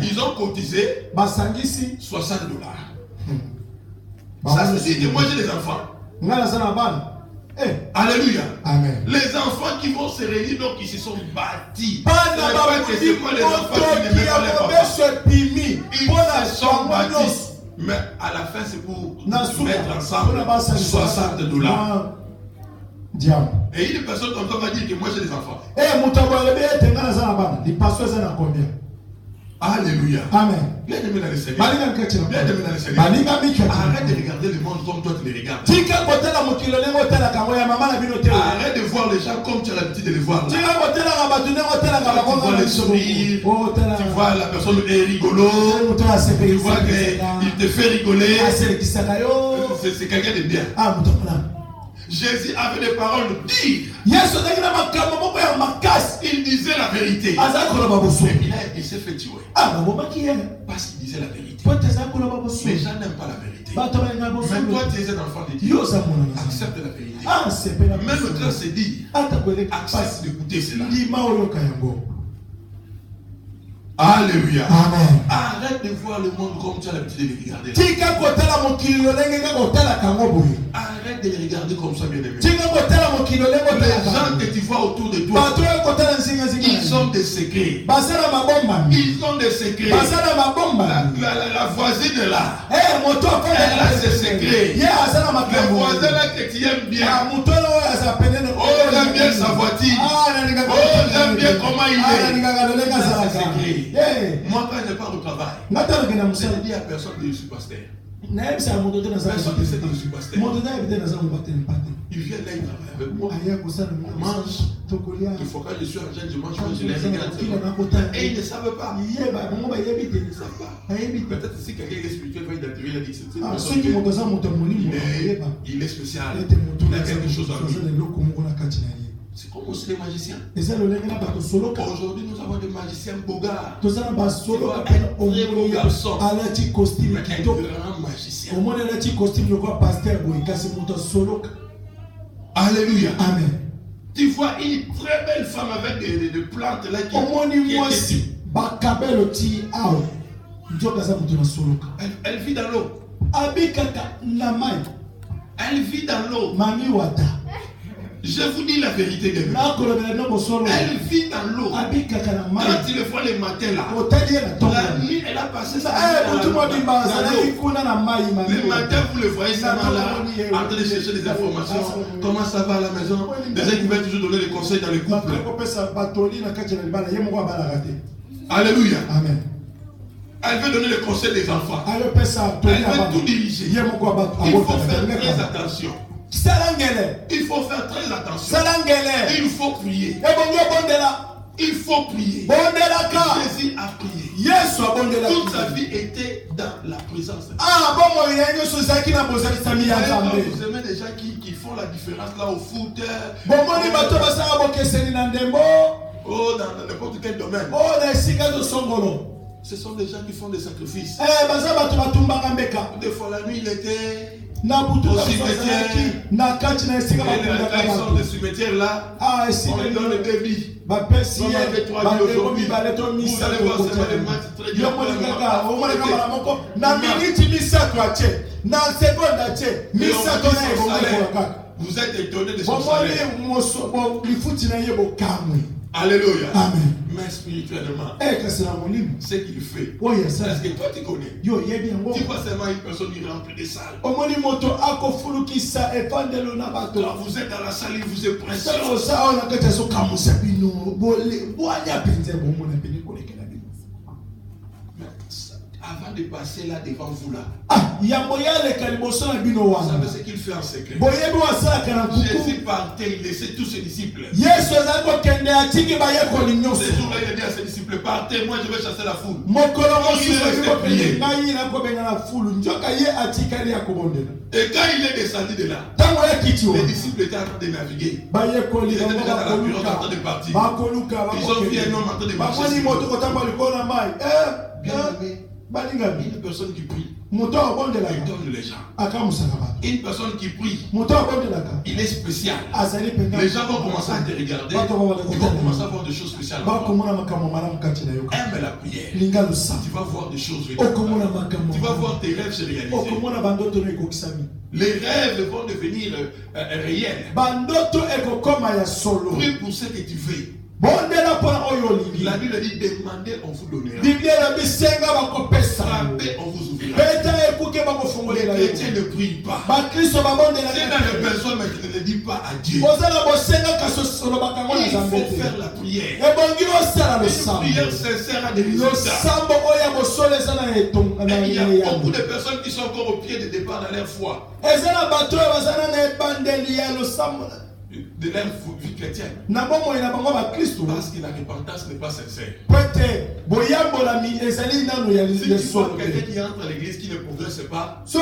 Ils ont cotisé $60. Ça, c'est que moi j'ai des enfants. Alléluia. Amen. Les enfants qui vont se réunir, donc ils se sont bâtis. Ce n'est pas que c'est pas les enfants qui n'aimaient pas les papas. Ils se sont bâtis. Mais à la fin, c'est pour mettre ensemble $60. Et une personne comme ça va dire que moi j'ai des enfants. Alléluia. Amen. Bien-aimé dans le Seigneur. Arrête de regarder le monde comme toi tu les regardes. Arrête de voir les gens comme tu as l'habitude de les voir. Tu vois les sourires. Tu vois la personne est rigolo. Tu vois qu'il te fait rigoler. C'est quelqu'un de bien. Jésus avait des paroles de dire. Il disait la vérité. Il s'est fait tuer. Parce qu'il disait la vérité. Les gens n'aiment pas la vérité. Même toi, tu es un enfant de Dieu. Accepte la vérité. Même le train se dit. Accepte d'écouter cela. Alléluia. Amen. Arrête de voir le monde comme tu as l'habitude de le regarder. Arrête de les regarder comme ça, bien aimé. Les gens que tu vois autour de toi, ils ont des secrets. Ils ont des secrets. La voisine est là. Elle a ses secrets. Le voisin là que tu aimes bien. Oh, j'aime bien sa voiture. Oh, j'aime bien comment il est. Ça, c'est secret. Moi, quand je pars au travail, je ne dis à personne que je suis pasteur. Personne ne sait que je suis pasteur. Il vient là, il travaille avec moi. On mange. Il faut que je suis en train de manger, je les regarde. Et ils ne savent pas. Ils ne savent pas. Peut-être si quelqu'un est spirituel, va identifier, il a dit que c'est il est spécial. Il a quelque chose en lui. C'est comme aussi les magiciens. Aujourd'hui, nous avons des magiciens bogards. Tu vois, un très beau garçon. Mais un grand magicien. Alléluia. Amen. Tu vois une très belle femme avec des plantes là qui elle vit dans l'eau. Elle vit dans l'eau. Je vous dis la vérité de Dieu. Elle vit dans l'eau. Quand il le voit le matin là, la nuit elle a passé sa vie dans l'eau. Le matin vous le voyez seulement là, en train de chercher des informations. Comment ça va à la maison? Des gens qui veulent toujours donner des conseils dans le couple. Alléluia. Amen. Elle veut donner les conseils des enfants. Elle veut tout diriger. Il faut faire très attention. Il faut faire très attention. Il faut prier. Il faut prier. Jésus a prié. Toute sa vie était dans la présence de Dieu. Vous aimez des gens qui font la différence là au foot. Oh, dans n'importe quel domaine. Ce sont des gens qui font des sacrifices. Des fois la nuit il était au cimetière. Et ils sont des cimetières là. On les donne des billes. On avait 3 billes aujourd'hui. Vous allez voir, c'est des matchs très bien. Vous êtes étonné de son salaire. Alléluia. Amen. Mais spirituellement, ce qu'il fait, est-ce que toi tu connais? Tu vois seulement une personne qui remplit des salles. Quand vous êtes dans la salle, il vous est pressé. Avant de passer là devant vous là, vous savez ce qu'il fait en secret? Jésus partait, il laissait tous ses disciples. Ce jour-là, il a dit à ses disciples, partez, moi je vais chasser la foule. Il restait prier. Et quand il est descendu de là, les disciples étaient en train de naviguer. Ils étaient déjà dans la pirogue en train de partir. Ils ont vu un homme en train de marcher. Bien aimé. Une personne qui prie, il donne les gens. Une personne qui prie, il est spécial. Les gens vont commencer à te regarder. Ils vont commencer à voir des choses spéciales. Aime la prière. Tu vas voir des choses véritables. Tu vas voir tes rêves se réaliser. Les rêves vont devenir réels. Prie pour ce que tu veux. La Bible dit demandez, on vous donnera. Frappez, on vous ouvrira. Les chrétiens ne prient pas. C'est dans les personnes mais qui ne le disent pas à Dieu. Il faut faire la prière. Une prière sincère a des résultats. Et il y a beaucoup de personnes qui sont encore au pied de départ dans leur foi. De leur vie chrétienne. Parce que la repentance n'est pas sincère. Si tu vois quelqu'un qui entre à l'église qui ne progresse pas, ça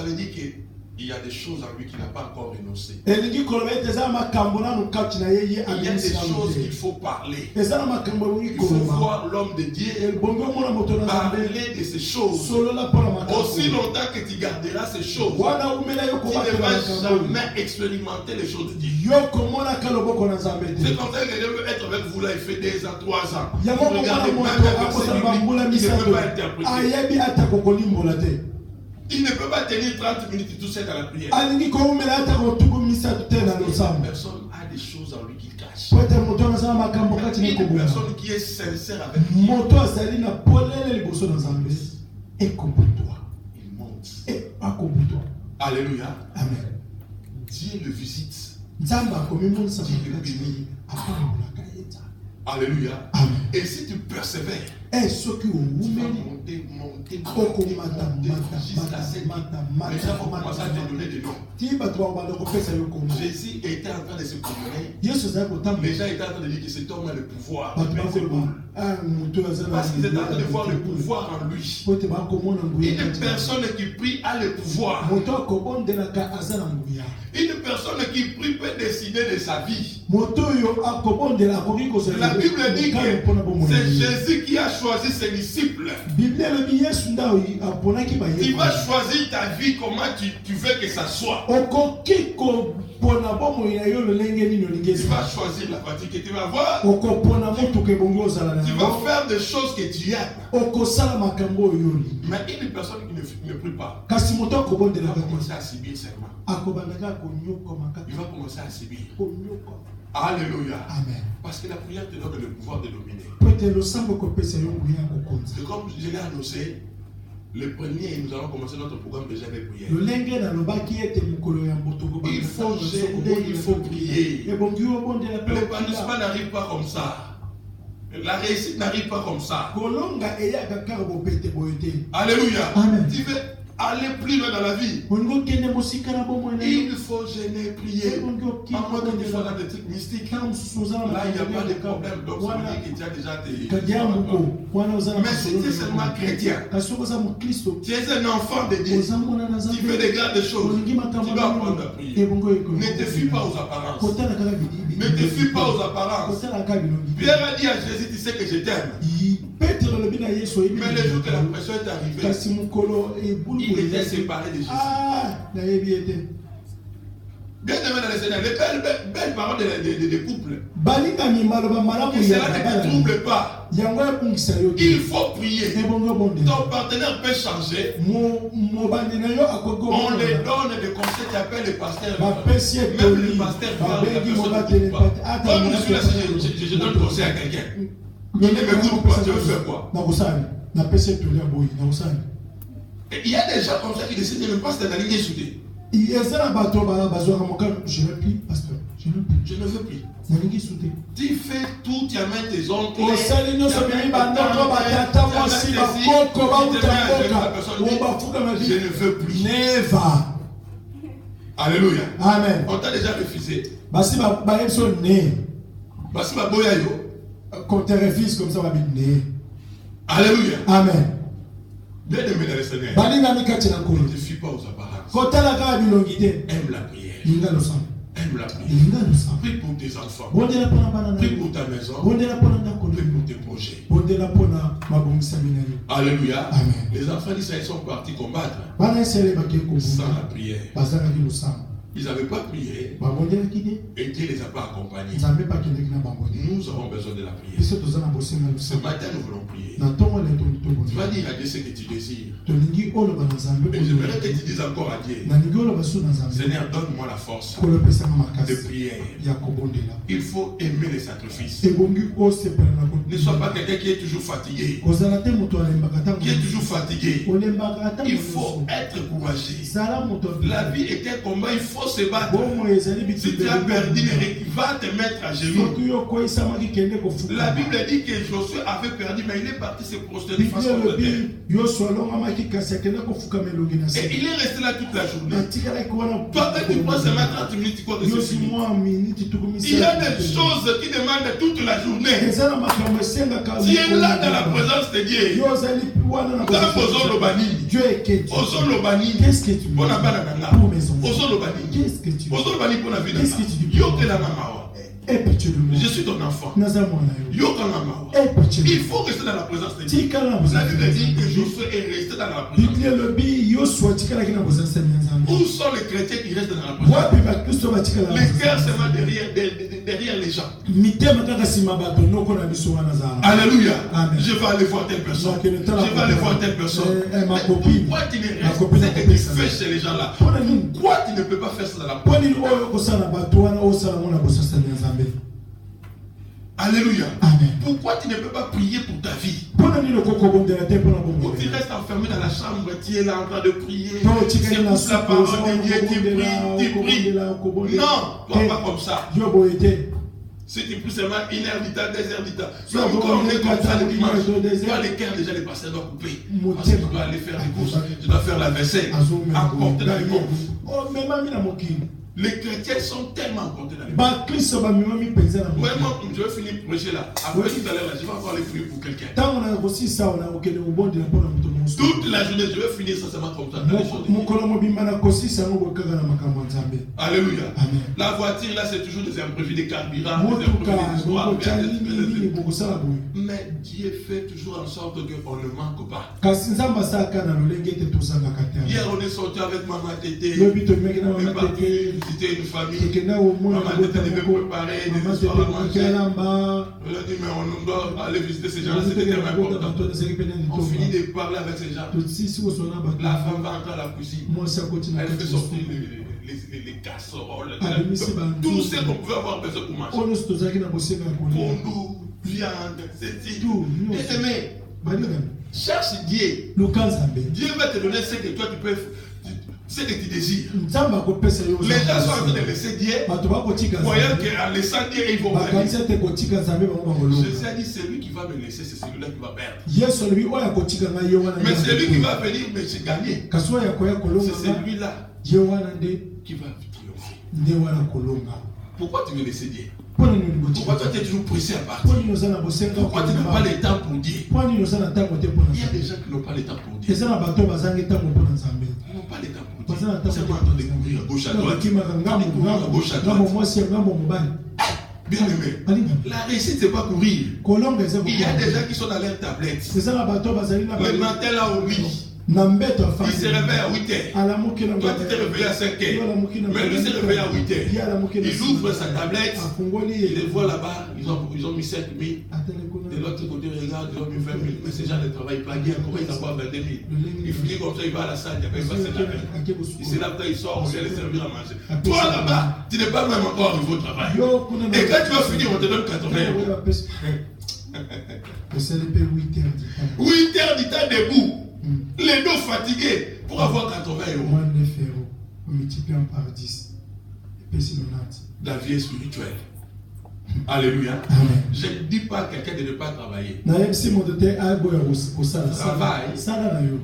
veut dire qu'il y a des choses en lui qu'il n'a pas encore énoncées. Il y a des choses qu'il faut parler. Il faut voir l'homme de Dieu parler de ces choses. Aussi longtemps que tu garderas ces choses, tu ne vas jamais expérimenter les choses de Dieu. C'est comme ça que Dieu veut être avec vous là, il fait 2 ans, 3 ans. Vous regardez même un verset biblique, il ne peut pas interpréter. Il ne peut pas tenir 30 minutes tout seul dans la prière. Une personne a des choses en lui qui cache. Une personne qui est sincère avec Dieu. Il monte. Alléluia. Amen. Dieu le visite. Dieu le bénit. Alléluia. Amen. Et si tu persévères, tu vas monter jusqu'à ce que les gens vont commencer à te donner des noms. Jésus était en train de se promener. Les gens étaient en train de dire que cet homme a le pouvoir. Parce qu'ils étaient en train de voir le pouvoir en lui. Une personne qui prie a le pouvoir. Une personne qui prie peut décider de sa vie. La Bible dit que c'est Jésus qui a choisi ses disciples. Tu vas choisir ta vie comment tu veux que ça soit. Tu vas choisir la pratique que tu vas voir. Tu vas faire des choses que tu aimes. Mais une personne qui ne prie pas, il va commencer à subir seulement. Il va commencer à subir. Alléluia. Amen. Parce que la prière te donne le pouvoir de dominer. C'est comme je l'ai annoncé, le premier, nous allons commencer notre programme déjà avec prière. Il faut gêner, il faut prier. L'épanouissement n'arrive pas comme ça. La réussite n'arrive pas comme ça. Alléluia. Amen. Tu veux aller plus loin dans la vie. Il faut gêner, prier. À moins que tu sois dans des trucs mystiques. Là, il n'y a pas de problème. Donc, ça veut dire que tu as déjà tes... Mais si tu es seulement chrétien, tu es un enfant de Dieu, tu fais des grandes choses, tu dois apprendre à prier. Ne te fie pas aux apparences. Ne te fie pas aux apparences. Pierre a dit à Jésus, tu sais que je t'aime. Mais le jour que la pression est arrivée, il était séparé de Jésus. Bien aimé dans le Seigneur, les belles paroles de couple. Cela ne te trouble pas. Il faut prier. Ton partenaire peut changer. On les donne des conseils qui appellent le pasteur. Même le pasteur parle de la personne. Comme je suis là, je donne conseil à quelqu'un. Il ne m'écoute pas, tu veux faire quoi? Il y a des gens comme ça qui décident de ne pas se donner des soudés. Je ne veux plus. Tu fais tout, tu amènes tes oncles. Je ne veux plus. Alléluia. Amen. On t'a déjà refusé. Quand tu refuses comme ça, on va bien. Alléluia. Amen. Bien aimé dans le Seigneur. Ne te fie pas aux apparences. Aime la prière. Aime la prière. Prie pour tes enfants. Prie pour ta maison. Prie pour tes projets. Alléluia. Amen. Les enfants d'Israël sont partis combattre sans la prière. Ils n'avaient pas prié et Dieu ne les a pas accompagnés. Nous avons besoin de la prière. Ce matin, nous voulons prier. Tu vas dire à Dieu ce que tu désires. Et j'aimerais que tu dises encore à Dieu, Seigneur, donne-moi la force de prière. Il faut aimer les sacrifices. Ne sois pas quelqu'un qui est toujours fatigué. Qui est toujours fatigué. Il faut être courageux. La vie est un combat, il faut se battre. Si tu as perdu, va te mettre à genoux. La Bible dit que Josué avait perdu, mais il est parti se prosterner face à terre. Et il est resté là toute la journée. Toi, quand tu prends seulement 30 minutes, tu crois que c'est fini. Il y a des choses qui demandent toute la journée. Tu es là dans la présence de Dieu. Qu'est-ce que tu veux? Je suis ton enfant. Il faut rester dans la présence de Dieu. La Bible dit que Josué est resté dans la présence de Dieu. Où sont les chrétiens qui restent dans la présence de Dieu? Les cœurs seulement derrière les gens. Alléluia. Je vais aller voir telle personne. Je vais aller voir telle personne. Pourquoi tu ne restes pas ce que tu fais chez les gens là? Pourquoi tu ne peux pas faire ça dans la présence? Alléluia. Amen. Pourquoi tu ne peux pas prier pour ta vie? Pourquoi tu restes enfermé dans la chambre, tu es là en train de prier? C'est pour la parole de Dieu, tu pries. Non, toi pas comme ça. Si tu pries seulement 1 heure du temps, 2 heures du temps. Quand on est comme ça le dimanche, toi les cœurs déjà les pasteurs doivent couper. Parce que tu dois aller faire des courses, tu dois faire la vaisselle, emporter dans les courses. Les chrétiens sont tellement emportés dans les courses. Vraiment, je vais finir de prêcher là. Après tout à l'heure, je vais encore aller prier pour quelqu'un. Toute la journée, je vais finir ça seulement comme ça. Alléluia. La voiture là, c'est toujours des imprévus, des carburants, des imprévus, mais Dieu fait toujours en sorte qu'on ne manque pas. Hier, on est sorti avec maman Tété. On est parti visiter une famille. Maman Tété devait préparer des histoires à manger. On a dit, mais on doit aller visiter ces gens-là, c'était tellement important. On finit de parler avec ces gens. La femme va entrer à la cuisine. Elle fait sortir les casseroles, tout ce qu'on pouvait avoir besoin pour manger. Fondou, viande, c'est tout. Bien-aimé, cherche Dieu. Dieu va te donner ce que toi tu peux, ce que tu désires. Les gens sont en train de laisser Dieu, voyant qu'en laissant Dieu, ils vont perdre. Jésus a dit, celui qui va me laisser, c'est celui-là qui va perdre. Mais celui qui va venir me gagner, c'est celui-là qui va triompher. Pourquoi tu veux laisser Dieu? Pourquoi toi tu es toujours pressé à partir? Pourquoi tu n'as pas le temps pour Dieu? Il y a des gens qui n'ont pas le temps pour Dieu. Ils n'ont pas le temps pour Dieu. C'est pas en train de courir à gauche à droite. Bien aimé, la réussite c'est pas courir. Il y a des gens qui sont dans leur tablette. Le matin là au lit. Il se réveille à 8h. Toi tu t'es réveillé à 5h. Mais lui s'est réveillé à 8h. Il ouvre sa tablette. Il les voit là-bas. Ils ont mis 5 000. De l'autre côté, regarde, ils ont mis 20 000. Mais ces gens ne travaillent pas bien. Comment ils envoient 22 000? Il finit comme ça, il va à la salle. Il va se laver. Il se lave, il sort, on vient les servir à manger. Toi là-bas, tu n'es pas même encore arrivé au travail. Et quand tu vas finir, on te donne 80 euros. 8 heures du temps debout. Les dos fatigués pour avoir 80 euros. Moins 9 euros. Multiplié par 10. La vie est spirituelle. Alléluia. Je ne dis pas à quelqu'un de ne pas travailler. Travaille.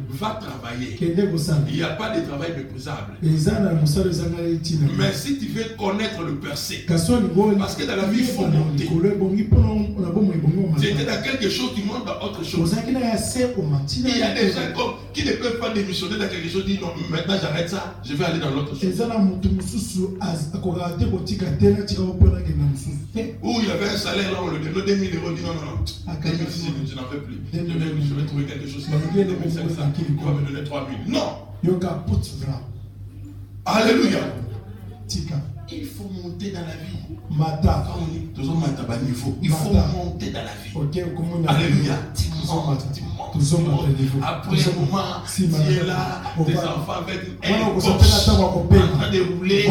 Va travailler. Il n'y a pas de travail méprisable. Mais si tu veux connaître le percé, parce que dans la vie, il faut monter. Tu étais dans quelque chose, tu montes dans autre chose. Il y a des gens qui ne peuvent pas démissionner dans quelque chose, disent non, maintenant j'arrête ça, je vais aller dans l'autre chose. Où il y avait un salaire là, on le donnait 2 000 euros, dit non, 2 000, je n'en veux plus. Je vais trouver quelque chose qui va me donner 2 500, qui va me donner 3 000. Non! Alléluia! Il faut monter dans la vie. Il faut monter dans la vie. Alléluia! Tu montes. Après un moment, tu es là, tes enfants avec un Porsche, en train de rouler,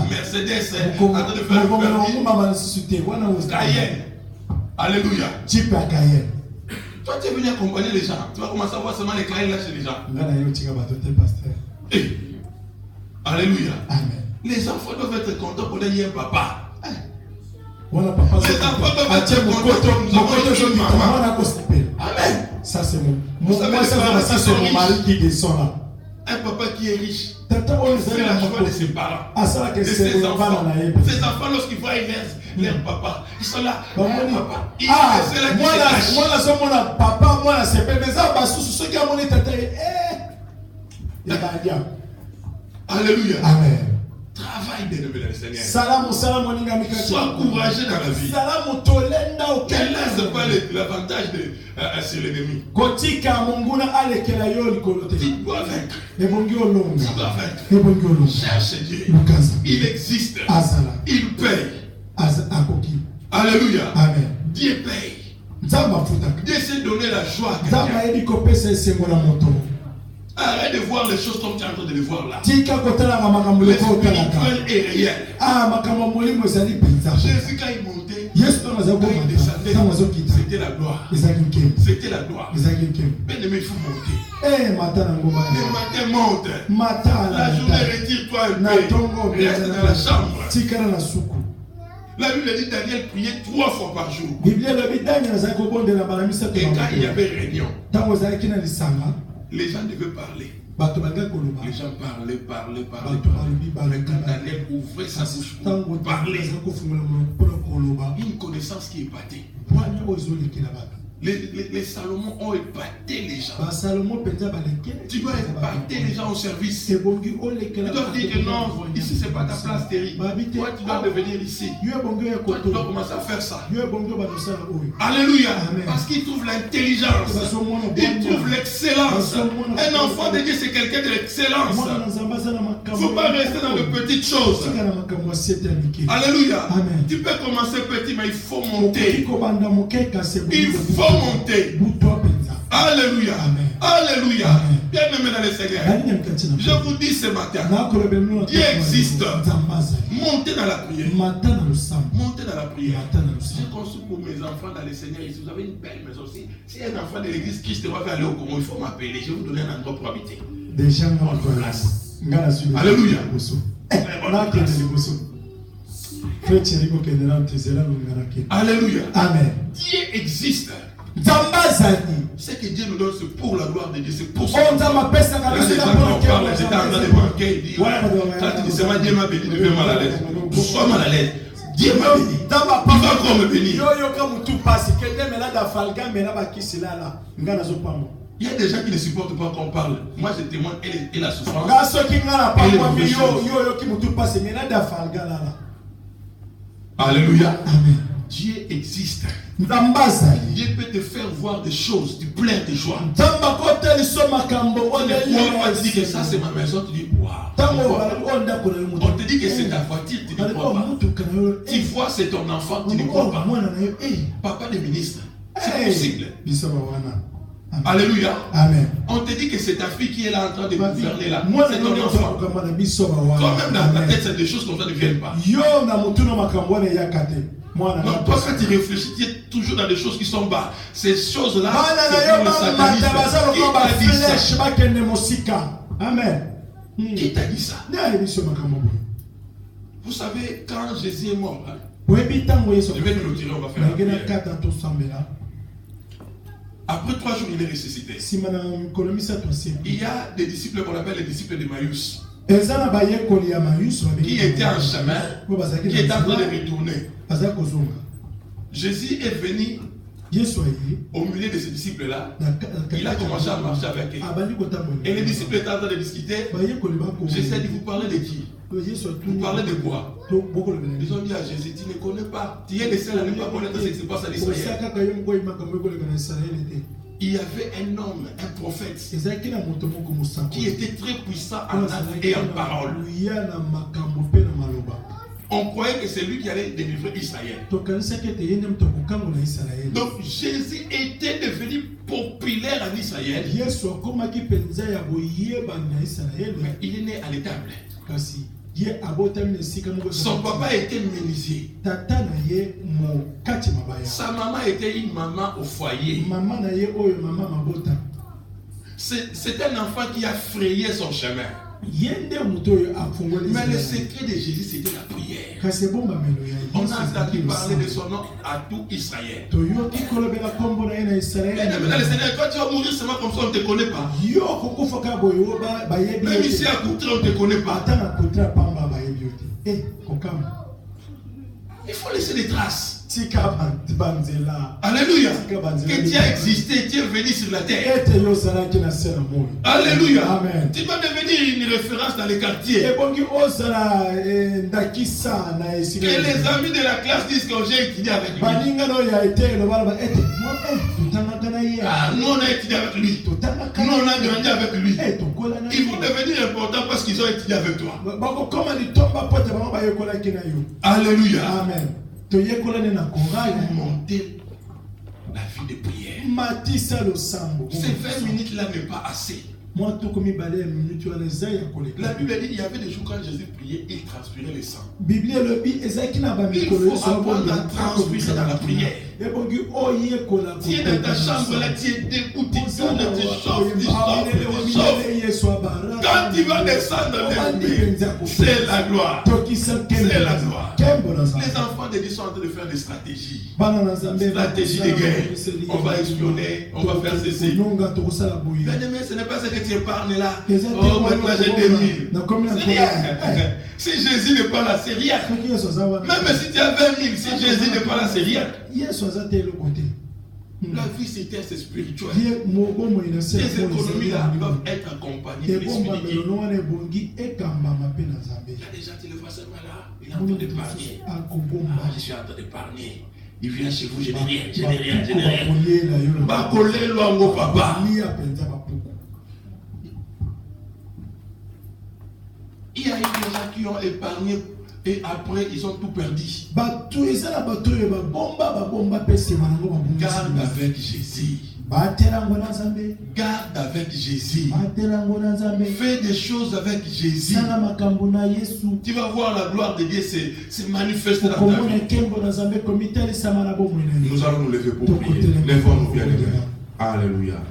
Mercedes, en train de faire le permis, Cayenne. Alléluia! Toi, tu es venu accompagner les gens. Tu vas commencer à voir seulement les Cayennes là chez les gens. Alléluia! Les enfants doivent être contents pour dire qu'il y a un papa. Les enfants doivent être contents pour nous avoir une maman. Amen. Ça c'est mon mari qui descend là. Un papa qui est riche. C'est la joie de ses parents. De ses enfants. Ses enfants, lorsqu'ils voient leur papa, ils sont là. Papa. Moi, c'est Alléluia. Amen. Travaille bien dans le Seigneur. Sois courageux dans la vie. Ne laisse pas l'avantage sur l'ennemi. Tu dois vaincre. Tu dois vaincre. Cherche Dieu. Il existe. Il paye. Alléluia. Amen. Dieu paye. Dieu s'est donné la joie à quelqu'un. Arrête de voir les choses comme tu es en train de les voir là. Le spirituel est réel. Jésus, quand il montait, quand il descendait, c'était la gloire. C'était la gloire. Bien aimé, il faut monter. Le matin monte. La journée, retire-toi un peu. Reste dans la chambre. La Bible dit Daniel priait 3 fois par jour. Et quand il y avait réunion, les gens devaient parler. Les gens parlaient. Mais quand Daniel ouvrait sa bouche pour parler, une connaissance qui épatait. Les Salomon ont épaté les gens. Tu dois épater les gens au service. Tu dois dire que non, ici c'est pas ta place, Terry. Toi tu dois devenir ici. Toi tu dois commencer à faire ça. Alléluia. Parce qu'il trouve l'intelligence. Il trouve l'excellence. Un enfant de Dieu c'est quelqu'un de l'excellence. Il ne faut pas rester dans de petites choses. Alléluia. Tu peux commencer petit mais il faut monter. Il faut monter. Alléluia. Alléluia. Bien aimé dans le Seigneur. Je vous dis ce matin, Dieu existe. Montez dans la prière. Montez dans la prière. J'ai conçu pour mes enfants dans le Seigneur. Si vous avez une belle maison, si un enfant de l'église Christ va aller au Congo, il faut m'appeler. Je vais vous donner un endroit pour habiter. Alléluia. Alléluia. Amen. Dieu existe. Ce que Dieu nous donne, c'est pour la gloire de Dieu, c'est pour son On Là, les gens quand on parle, j'étais en train de manquer, il dit, ouais, quand tu dis, c'est moi, Dieu m'a béni, tu fais mal à l'aise. Pourquoi mal à l'aise? Dieu m'a béni. Il va encore me bénir. Il y a des gens qui ne supportent pas qu'on parle. Moi, je témoigne et la souffrance. Alléluia. Amen. Dieu existe. Dieu peut te faire voir des choses, tu pleures de joie. Tu ne crois pas, tu dis que ça c'est ma maison, tu dis waouh. On te dit que c'est ta voiture, tu ne crois pas. Tu vois c'est ton enfant, tu ne crois pas. Papa de ministre, c'est possible. Alléluia. Amen. On te dit que c'est ta fille qui est là en train de gouverner là. C'est ton enfant. Toi-même dans ta tête, c'est des choses comme ça ne viennent pas. Donc toi quand tu réfléchis, tu es toujours dans des choses qui sont bas. Ces choses-là, c'est pour le satanisme. Amen. Qui t'a dit ça? Vous savez, quand Jésus est mort, je vais clôturer, on va faire la prière. Après 3 jours, il est ressuscité. Il y a des disciples qu'on appelle les disciples d'Emmaüs. Qui étaient en chemin, qui étaient en train de retourner. Jésus est venu au milieu de ces disciples-là. Il a commencé à marcher avec eux. Et les disciples étaient en train de discuter. Jésus a dit, vous parlez de qui? Vous parlez de quoi? Ils ont dit à Jésus, tu ne connais pas. Tu es le seul à ne pas connaître ce qui se passe à l'Israël. Il y avait un homme, un prophète, qui était très puissant en actes et en parole. On croyait que c'est lui qui allait délivrer Israël. Donc Jésus était devenu populaire en Israël. Mais il est né à l'étable. Son papa était menuisier. Sa maman était une maman au foyer. C'est un enfant qui a frayé son chemin. Mais le secret de Jésus, c'était la prière. On a entendu parler de son nom à tout Israël. Mais dans le Seigneur, quand tu vas mourir seulement comme ça, on ne te connaît pas. Même ici à Koutra, on ne te connaît pas. Il faut laisser des traces. Alléluia. Que tu as existé, tu es venu sur la terre. Alléluia. Amen. Tu vas devenir une référence dans les quartiers. Que les amis de la classe disent que j'ai étudié avec lui. Ah, nous on a étudié avec lui. Nous on a grandi avec lui. Ils vont devenir importants parce qu'ils ont étudié avec toi. Alléluia. Amen. Monter la vie de prière. Ces 20 minutes là n'est pas assez. La Bible dit qu'il y avait des jours quand Jésus priait, il transpirait le sang. Il faut apprendre à transpirer dans la prière. Tu es dans ta chambre là, tu es debout, tu tournes, tu chauffes. Quand tu vas descendre l'esprit, c'est la gloire. C'est la gloire. Les enfants de Dieu sont en train de faire des stratégies. Stratégie de guerre. On va espionner, on va faire ceci. Bien-aimé, ce n'est pas ce que tu épargnes là. Oh, maintenant j'ai 2000. C'est rien. Si Jésus n'est pas là, c'est rien. Même si tu as 20 000, si Jésus n'est pas là, c'est rien. La vie c'est test spirituel. Ces économies-là doivent être accompagnées de l'esprit de Dieu. Il y a des gens qui le voient seulement là, il est en train d'épargner. Je suis en train d'épargner. Il vient chez vous, je n'ai rien, je n'ai rien, je n'ai rien. Bakolé loango papa. Il y a eu des gens qui ont épargné et après ils ont tout perdu. Garde avec Jésus. Garde avec Jésus. Fais des choses avec Jésus. Tu vas voir la gloire de Dieu se manifester dans ta vie. Nous allons nous lever pour prier. Lèvons-nous bien les mains. Alléluia.